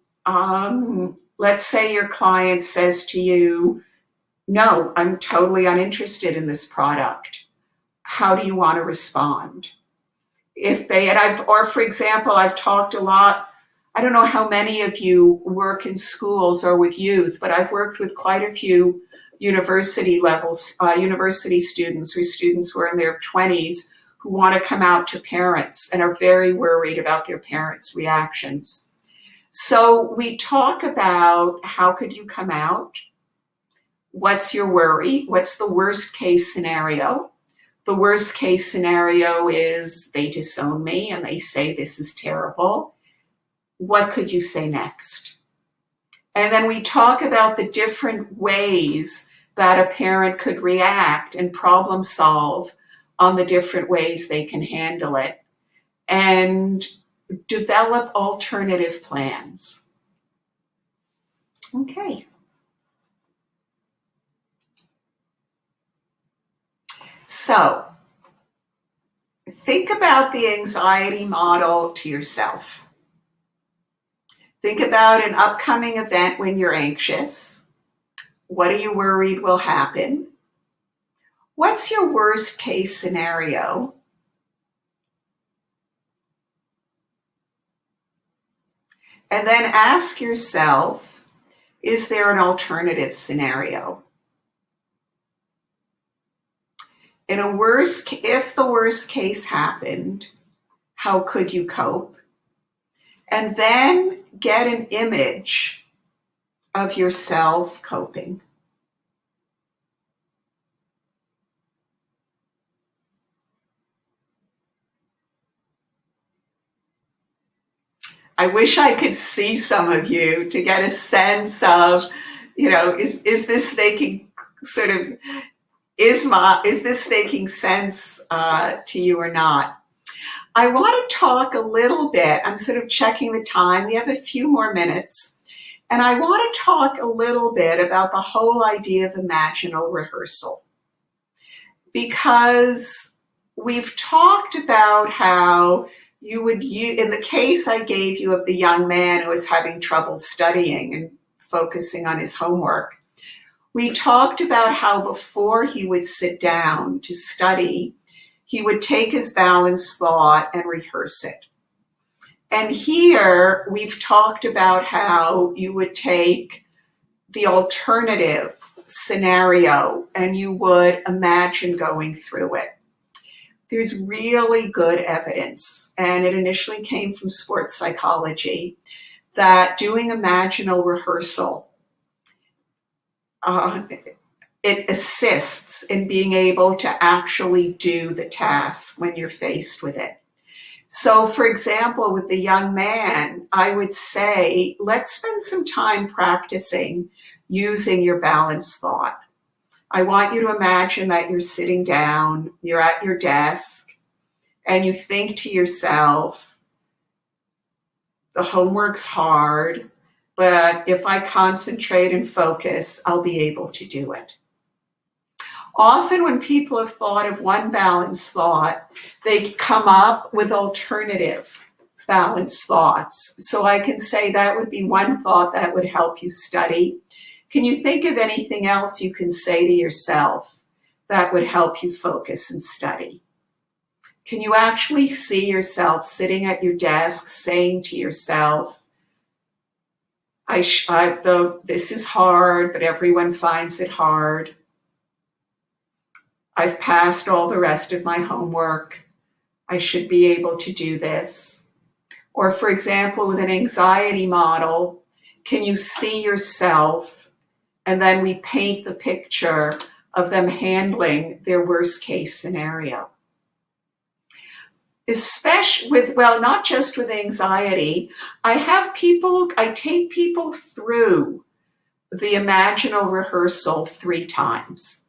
let's say your client says to you, no, I'm totally uninterested in this product. How do you want to respond? For example, I've talked a lot, I don't know how many of you work in schools or with youth, but I've worked with quite a few university students who are in their 20s who want to come out to parents and are very worried about their parents' reactions. So we talk about, how could you come out? What's your worry? What's the worst case scenario? The worst case scenario is they disown me and they say this is terrible. What could you say next? And then we talk about the different ways that a parent could react and problem solve on the different ways they can handle it, and develop alternative plans. Okay. So, think about the anxiety model to yourself. Think about an upcoming event when you're anxious. What are you worried will happen? What's your worst case scenario? And then ask yourself, is there an alternative scenario? if the worst case happened, how could you cope? And then get an image of yourself coping. I wish I could see some of you to get a sense of, is this making sort of, is this making sense to you or not? I want to talk a little bit. I'm sort of checking the time. We have a few more minutes. And I want to talk a little bit about the whole idea of imaginal rehearsal. Because we've talked about how you would use, in the case I gave you of the young man who was having trouble studying and focusing on his homework, we talked about how before he would sit down to study, he would take his balanced thought and rehearse it. And here we've talked about how you would take the alternative scenario and you would imagine going through it. There's really good evidence, and it initially came from sports psychology, that doing imaginal rehearsal, it assists in being able to actually do the task when you're faced with it. So, for example, with the young man, I would say, let's spend some time practicing using your balanced thought. I want you to imagine that you're sitting down, you're at your desk, and you think to yourself, the homework's hard, but if I concentrate and focus, I'll be able to do it. Often when people have thought of one balanced thought, they come up with alternative balanced thoughts. So I can say that would be one thought that would help you study. Can you think of anything else you can say to yourself that would help you focus and study? Can you actually see yourself sitting at your desk saying to yourself, this is hard, but everyone finds it hard. I've passed all the rest of my homework. I should be able to do this. Or for example, with an anxiety model, can you see yourself? And then we paint the picture of them handling their worst case scenario. Especially with, well, not just with anxiety, I take people through the imaginal rehearsal 3 times.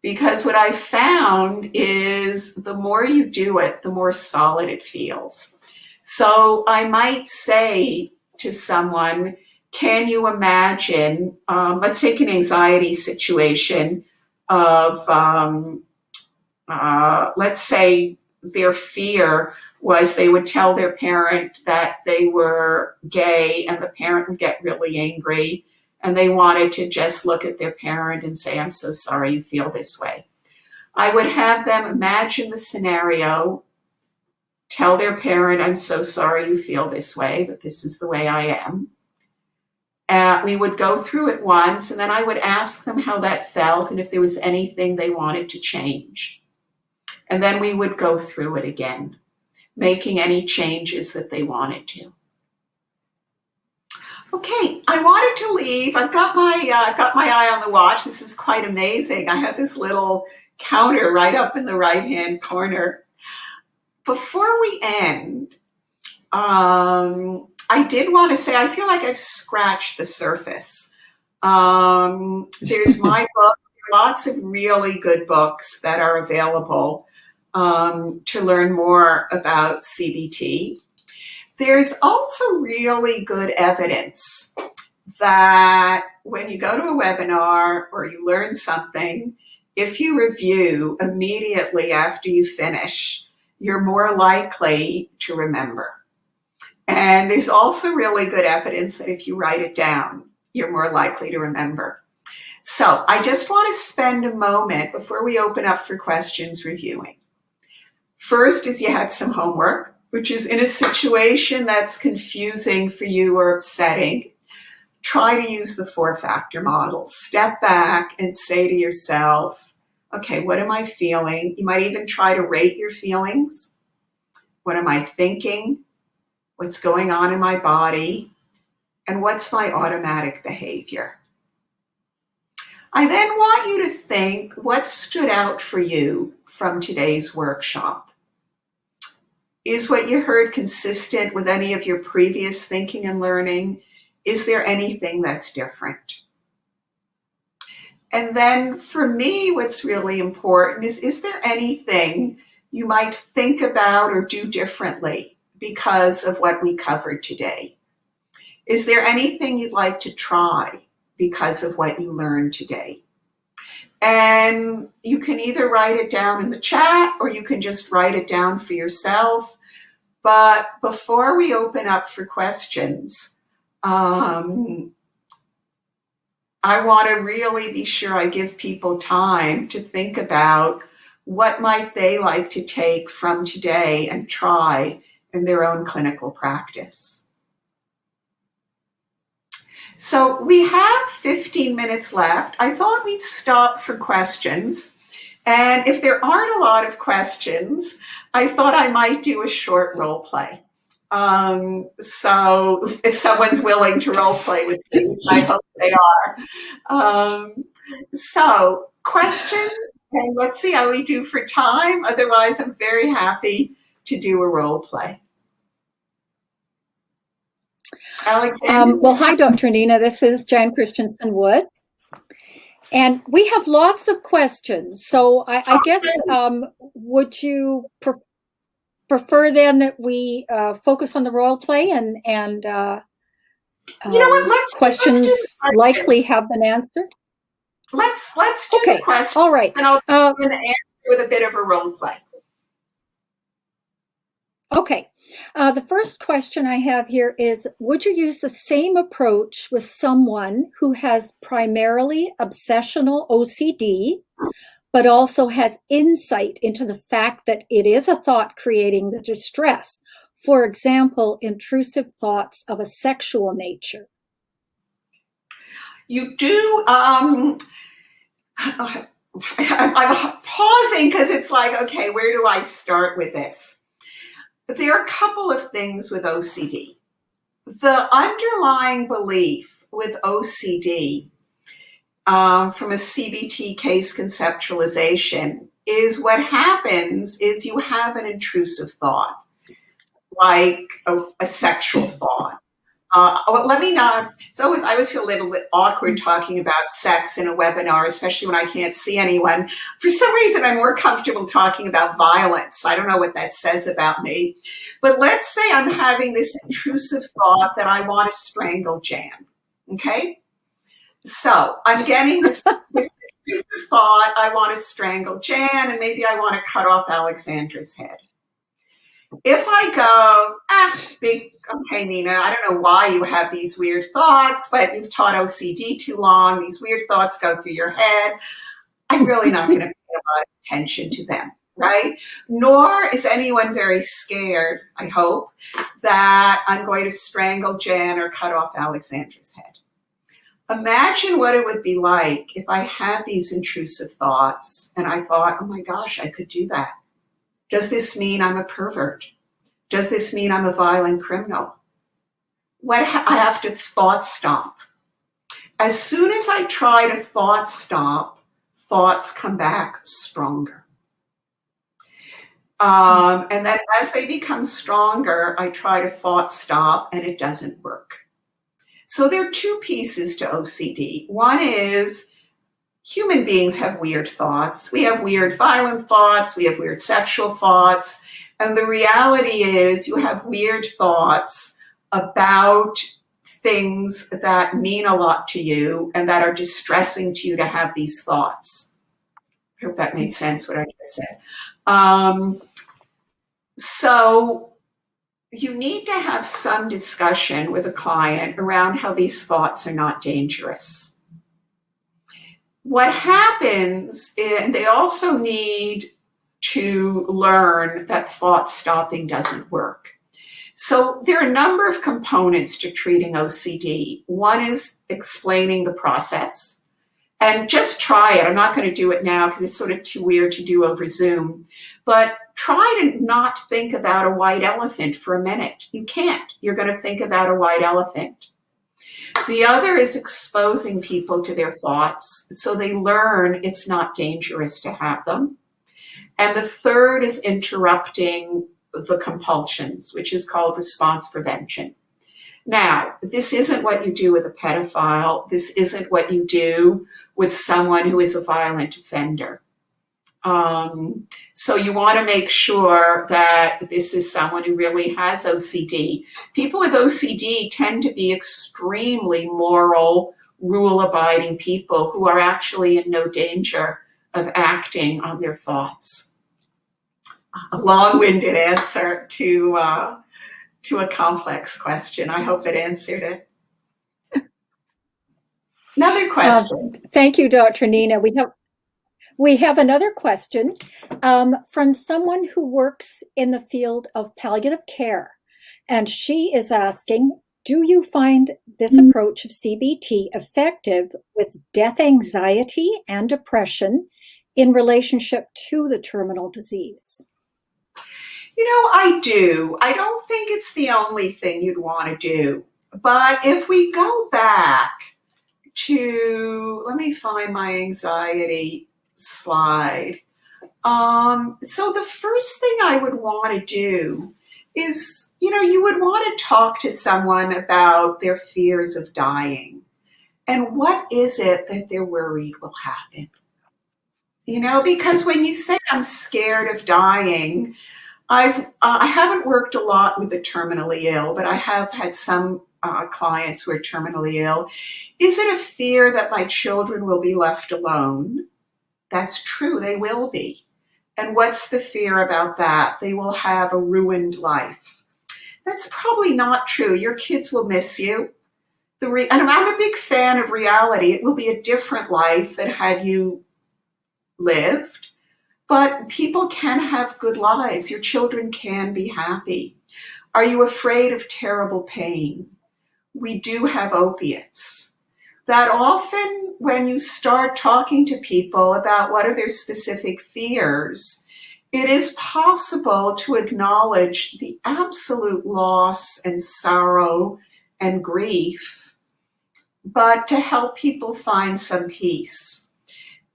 Because what I found is the more you do it, the more solid it feels. So I might say to someone, can you imagine, let's take an anxiety situation of, let's say their fear was they would tell their parent that they were gay and the parent would get really angry and they wanted to just look at their parent and say, I'm so sorry you feel this way. I would have them imagine the scenario, tell their parent, I'm so sorry you feel this way, but this is the way I am. We would go through it once, and then I would ask them how that felt and if there was anything they wanted to change. And then we would go through it again, making any changes that they wanted to. Okay, I wanted to leave. I've got my eye on the watch. This is quite amazing. I have this little counter right up in the right-hand corner. Before we end, I did want to say, I feel like I've scratched the surface. There's my book, lots of really good books that are available to learn more about CBT. There's also really good evidence that when you go to a webinar or you learn something, if you review immediately after you finish, you're more likely to remember. And there's also really good evidence that if you write it down, you're more likely to remember. So I just want to spend a moment before we open up for questions reviewing. First is you had some homework, which is in a situation that's confusing for you or upsetting. Try to use the 4-factor model. Step back and say to yourself, Okay, what am I feeling? You might even try to rate your feelings. What am I thinking? What's going on in my body? And what's my automatic behavior? I then want you to think what stood out for you from today's workshop. Is what you heard consistent with any of your previous thinking and learning? Is there anything that's different? And then for me, what's really important is there anything you might think about or do differently because of what we covered today? Is there anything you'd like to try because of what you learned today? And you can either write it down in the chat or you can just write it down for yourself. But before we open up for questions, I want to really be sure I give people time to think about what might they like to take from today and try in their own clinical practice. So we have 15 minutes left. I thought we'd stop for questions. And if there aren't a lot of questions, I thought I might do a short role play. So if someone's willing to role play with me, which I hope they are. So questions, and let's see how we do for time. Otherwise, I'm very happy to do a role play. Alexandra? Well, hi, Dr. Nina. This is Jan Christensen Wood. And we have lots of questions. So I guess, would you prefer then that we focus on the role play and you know what? Questions likely have been answered? Let's do okay. the question. All right. And I'll answer with a bit of a role play. Okay. The first question I have here is, would you use the same approach with someone who has primarily obsessional OCD, but also has insight into the fact that it is a thought creating the distress? For example, intrusive thoughts of a sexual nature. You do, I'm pausing because it's like, okay, where do I start with this? There are a couple of things with OCD. The underlying belief with OCD from a CBT case conceptualization is what happens is you have an intrusive thought, like a sexual thought. Let me not, I always feel a little bit awkward talking about sex in a webinar, especially when I can't see anyone. For some reason, I'm more comfortable talking about violence. I don't know what that says about me. But let's say I'm having this intrusive thought that I want to strangle Jan, okay? So I'm getting this intrusive thought, I want to strangle Jan, and maybe I want to cut off Alexandra's head. If I go, okay, Nina, I don't know why you have these weird thoughts, but you've taught OCD too long. These weird thoughts go through your head. I'm really not going to pay a lot of attention to them, right? Nor is anyone very scared, I hope, that I'm going to strangle Jan or cut off Alexandra's head. Imagine what it would be like if I had these intrusive thoughts and I thought, oh my gosh, I could do that. Does this mean I'm a pervert? Does this mean I'm a violent criminal? I have to thought stop. As soon as I try to thought stop, thoughts come back stronger. And then as they become stronger, I try to thought stop and it doesn't work. So there are two pieces to OCD. One is human beings have weird thoughts. We have weird violent thoughts. We have weird sexual thoughts. And the reality is you have weird thoughts about things that mean a lot to you and that are distressing to you to have these thoughts. I hope that made sense what I just said. So you need to have some discussion with a client around how these thoughts are not dangerous. What happens is they also need to learn that thought stopping doesn't work. So there are a number of components to treating OCD. One is explaining the process. And just try it. I'm not going to do it now because it's sort of too weird to do over Zoom. But try to not think about a white elephant for a minute. You can't. You're going to think about a white elephant. The other is exposing people to their thoughts so they learn it's not dangerous to have them. And the third is interrupting the compulsions, which is called response prevention. Now, this isn't what you do with a pedophile. This isn't what you do with someone who is a violent offender. So you want to make sure that this is someone who really has OCD. People with OCD tend to be extremely moral, rule-abiding people who are actually in no danger of acting on their thoughts. A long-winded answer to a complex question. I hope it answered it. Another question. Thank you, Dr. Nina. We have another question from someone who works in the field of palliative care. And she is asking, do you find this approach of CBT effective with death anxiety and depression in relationship to the terminal disease? You know, I do. I don't think it's the only thing you'd want to do. But if we go back to, let me find my anxiety slide. So the first thing I would want to do is, you would want to talk to someone about their fears of dying. And what is it that they're worried will happen? Because when you say I'm scared of dying, I haven't worked a lot with the terminally ill, but I have had some clients who are terminally ill. Is it a fear that my children will be left alone? That's true, they will be. And what's the fear about that? They will have a ruined life. That's probably not true. Your kids will miss you. And I'm a big fan of reality. It will be a different life than had you lived. But people can have good lives. Your children can be happy. Are you afraid of terrible pain? We do have opiates. That often when you start talking to people about what are their specific fears, it is possible to acknowledge the absolute loss and sorrow and grief, but to help people find some peace.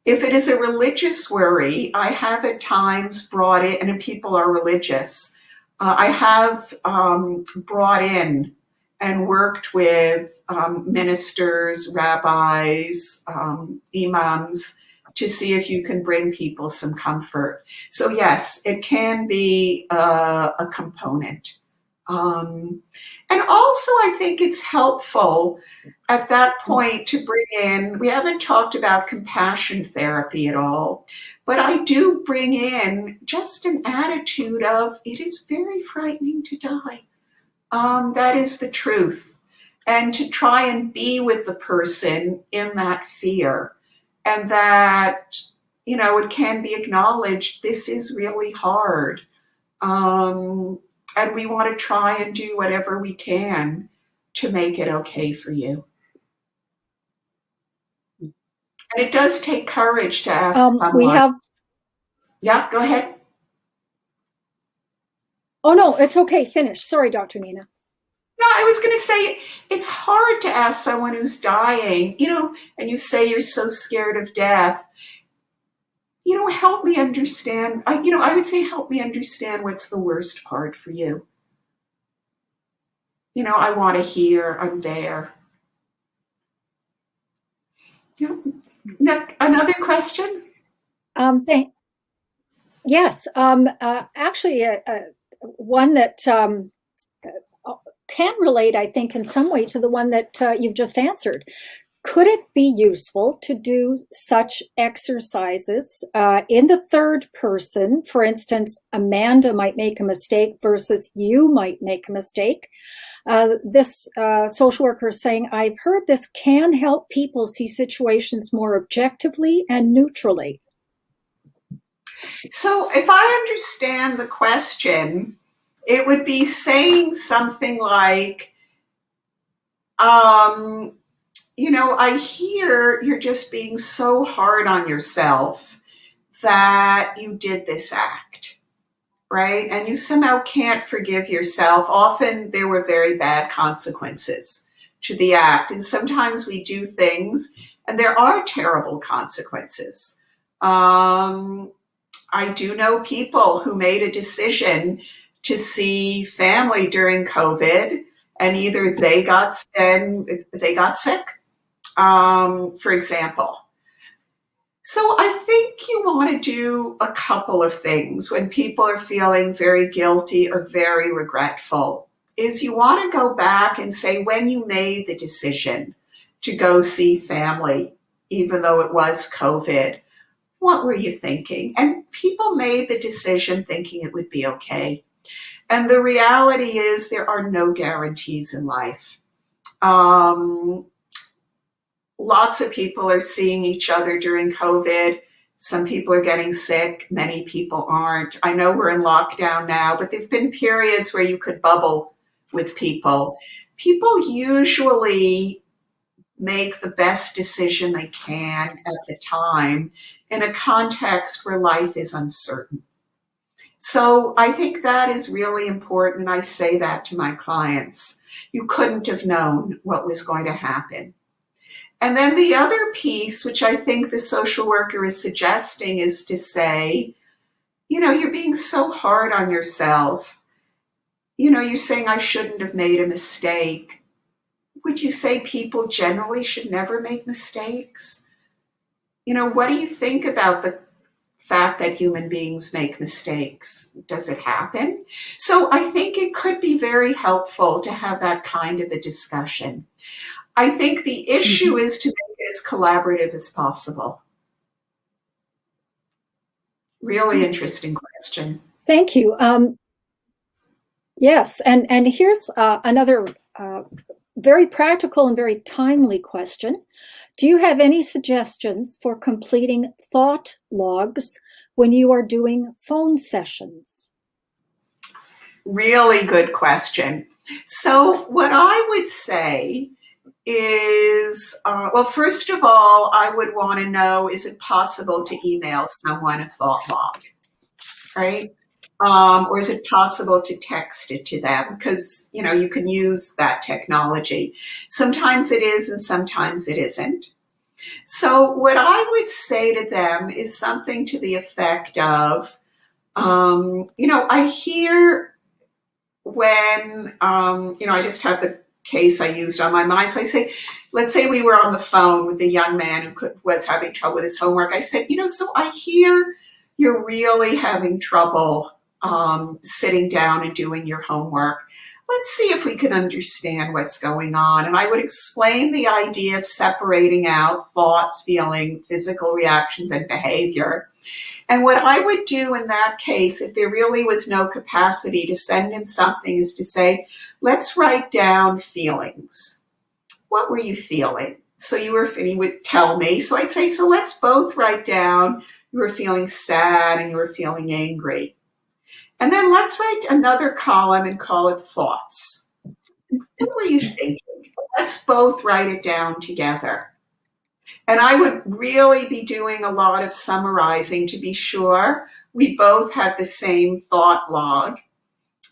If it is a religious worry, I have at times brought in, and people are religious, I have brought in and worked with ministers, rabbis, imams, to see if you can bring people some comfort. So yes, it can be a component. And also I think it's helpful at that point to bring in, we haven't talked about compassion therapy at all, but I do bring in just an attitude of, it is very frightening to die. That is the truth. And to try and be with the person in that fear, and that, it can be acknowledged, this is really hard. And we want to try and do whatever we can to make it okay for you. And it does take courage to ask someone. Yeah, go ahead. Oh, no, it's okay. Finish. Sorry, Dr. Nina. No, I was going to say, it's hard to ask someone who's dying, and you say you're so scared of death. Help me understand. I would say, help me understand what's the worst part for you. I want to hear, I'm there. Another question? Yes. Actually, one that can relate, I think, in some way to the one that you've just answered. Could it be useful to do such exercises in the third person? For instance, Amanda might make a mistake versus you might make a mistake. This social worker is saying, I've heard this can help people see situations more objectively and neutrally. So if I understand the question, it would be saying something like, I hear you're just being so hard on yourself that you did this act, right? And you somehow can't forgive yourself. Often there were very bad consequences to the act. And sometimes we do things and there are terrible consequences. I do know people who made a decision to see family during COVID, and either they got sick, for example. So I think you want to do a couple of things when people are feeling very guilty or very regretful. Is you want to go back and say, when you made the decision to go see family, even though it was COVID, what were you thinking? And people made the decision thinking it would be okay. And the reality is there are no guarantees in life. Lots of people are seeing each other during COVID. Some people are getting sick. Many people aren't. I know we're in lockdown now, but there've been periods where you could bubble with people. People usually make the best decision they can at the time in a context where life is uncertain. So I think that is really important, and I say that to my clients. You couldn't have known what was going to happen. And then the other piece, which I think the social worker is suggesting, is to say, you're being so hard on yourself. You're saying I shouldn't have made a mistake. Would you say people generally should never make mistakes? What do you think about the fact that human beings make mistakes? Does it happen? So I think it could be very helpful to have that kind of a discussion. I think the issue is to make it as collaborative as possible. Really interesting question. Thank you. Yes, and here's another very practical and very timely question. Do you have any suggestions for completing thought logs when you are doing phone sessions? Really good question. So what I would say is, well, first of all, I would want to know, is it possible to email someone a thought log, right? Or is it possible to text it to them? Because, you can use that technology. Sometimes it is and sometimes it isn't. So what I would say to them is something to the effect of, I hear when, I just have the case I used on my mind. So I say, let's say we were on the phone with the young man who was having trouble with his homework. I said, so I hear you're really having trouble sitting down and doing your homework. Let's see if we can understand what's going on. And I would explain the idea of separating out thoughts, feeling, physical reactions, and behavior. And what I would do in that case, if there really was no capacity to send him something, is to say, let's write down feelings. What were you feeling? So and he would tell me. So I'd say, so let's both write down you were feeling sad and you were feeling angry. And then let's write another column and call it thoughts. What were you thinking? Let's both write it down together. And I would really be doing a lot of summarizing to be sure we both had the same thought log.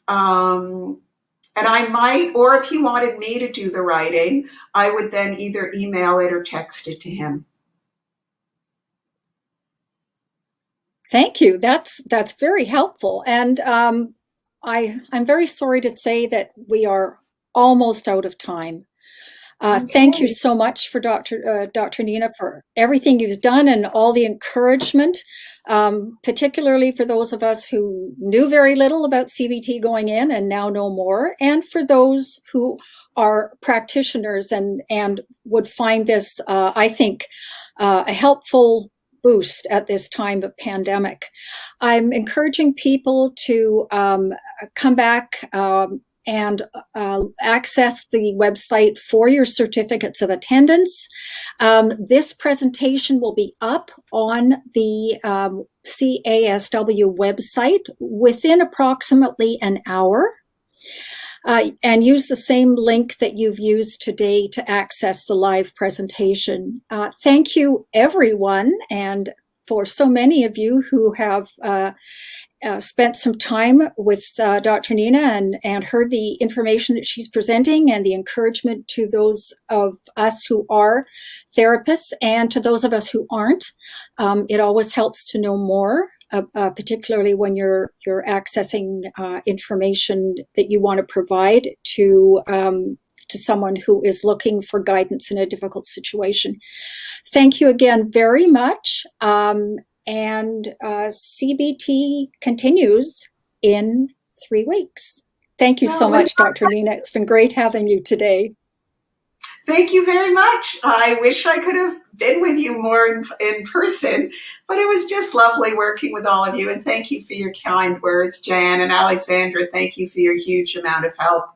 And I might, or if he wanted me to do the writing, I would then either email it or text it to him. Thank you. That's very helpful. And I'm very sorry to say that we are almost out of time. Thank you so much for Dr. Nina, for everything you've done and all the encouragement, particularly for those of us who knew very little about CBT going in and now know more, and for those who are practitioners and would find this, I think, a helpful boost at this time of pandemic. I'm encouraging people to come back and access the website for your certificates of attendance. This presentation will be up on the CASW website within approximately an hour. and use the same link that you've used today to access the live presentation. Thank you, everyone, and for so many of you who have spent some time with Dr. Nina and heard the information that she's presenting and the encouragement to those of us who are therapists and to those of us who aren't. It always helps to know more, particularly when you're accessing information that you want to provide to someone who is looking for guidance in a difficult situation. Thank you again very much. And CBT continues in 3 weeks. Thank you so much, Dr. Nina. It's been great having you today. Thank you very much. I wish I could have been with you more in person, but it was just lovely working with all of you. And thank you for your kind words, Jan and Alexandra. Thank you for your huge amount of help.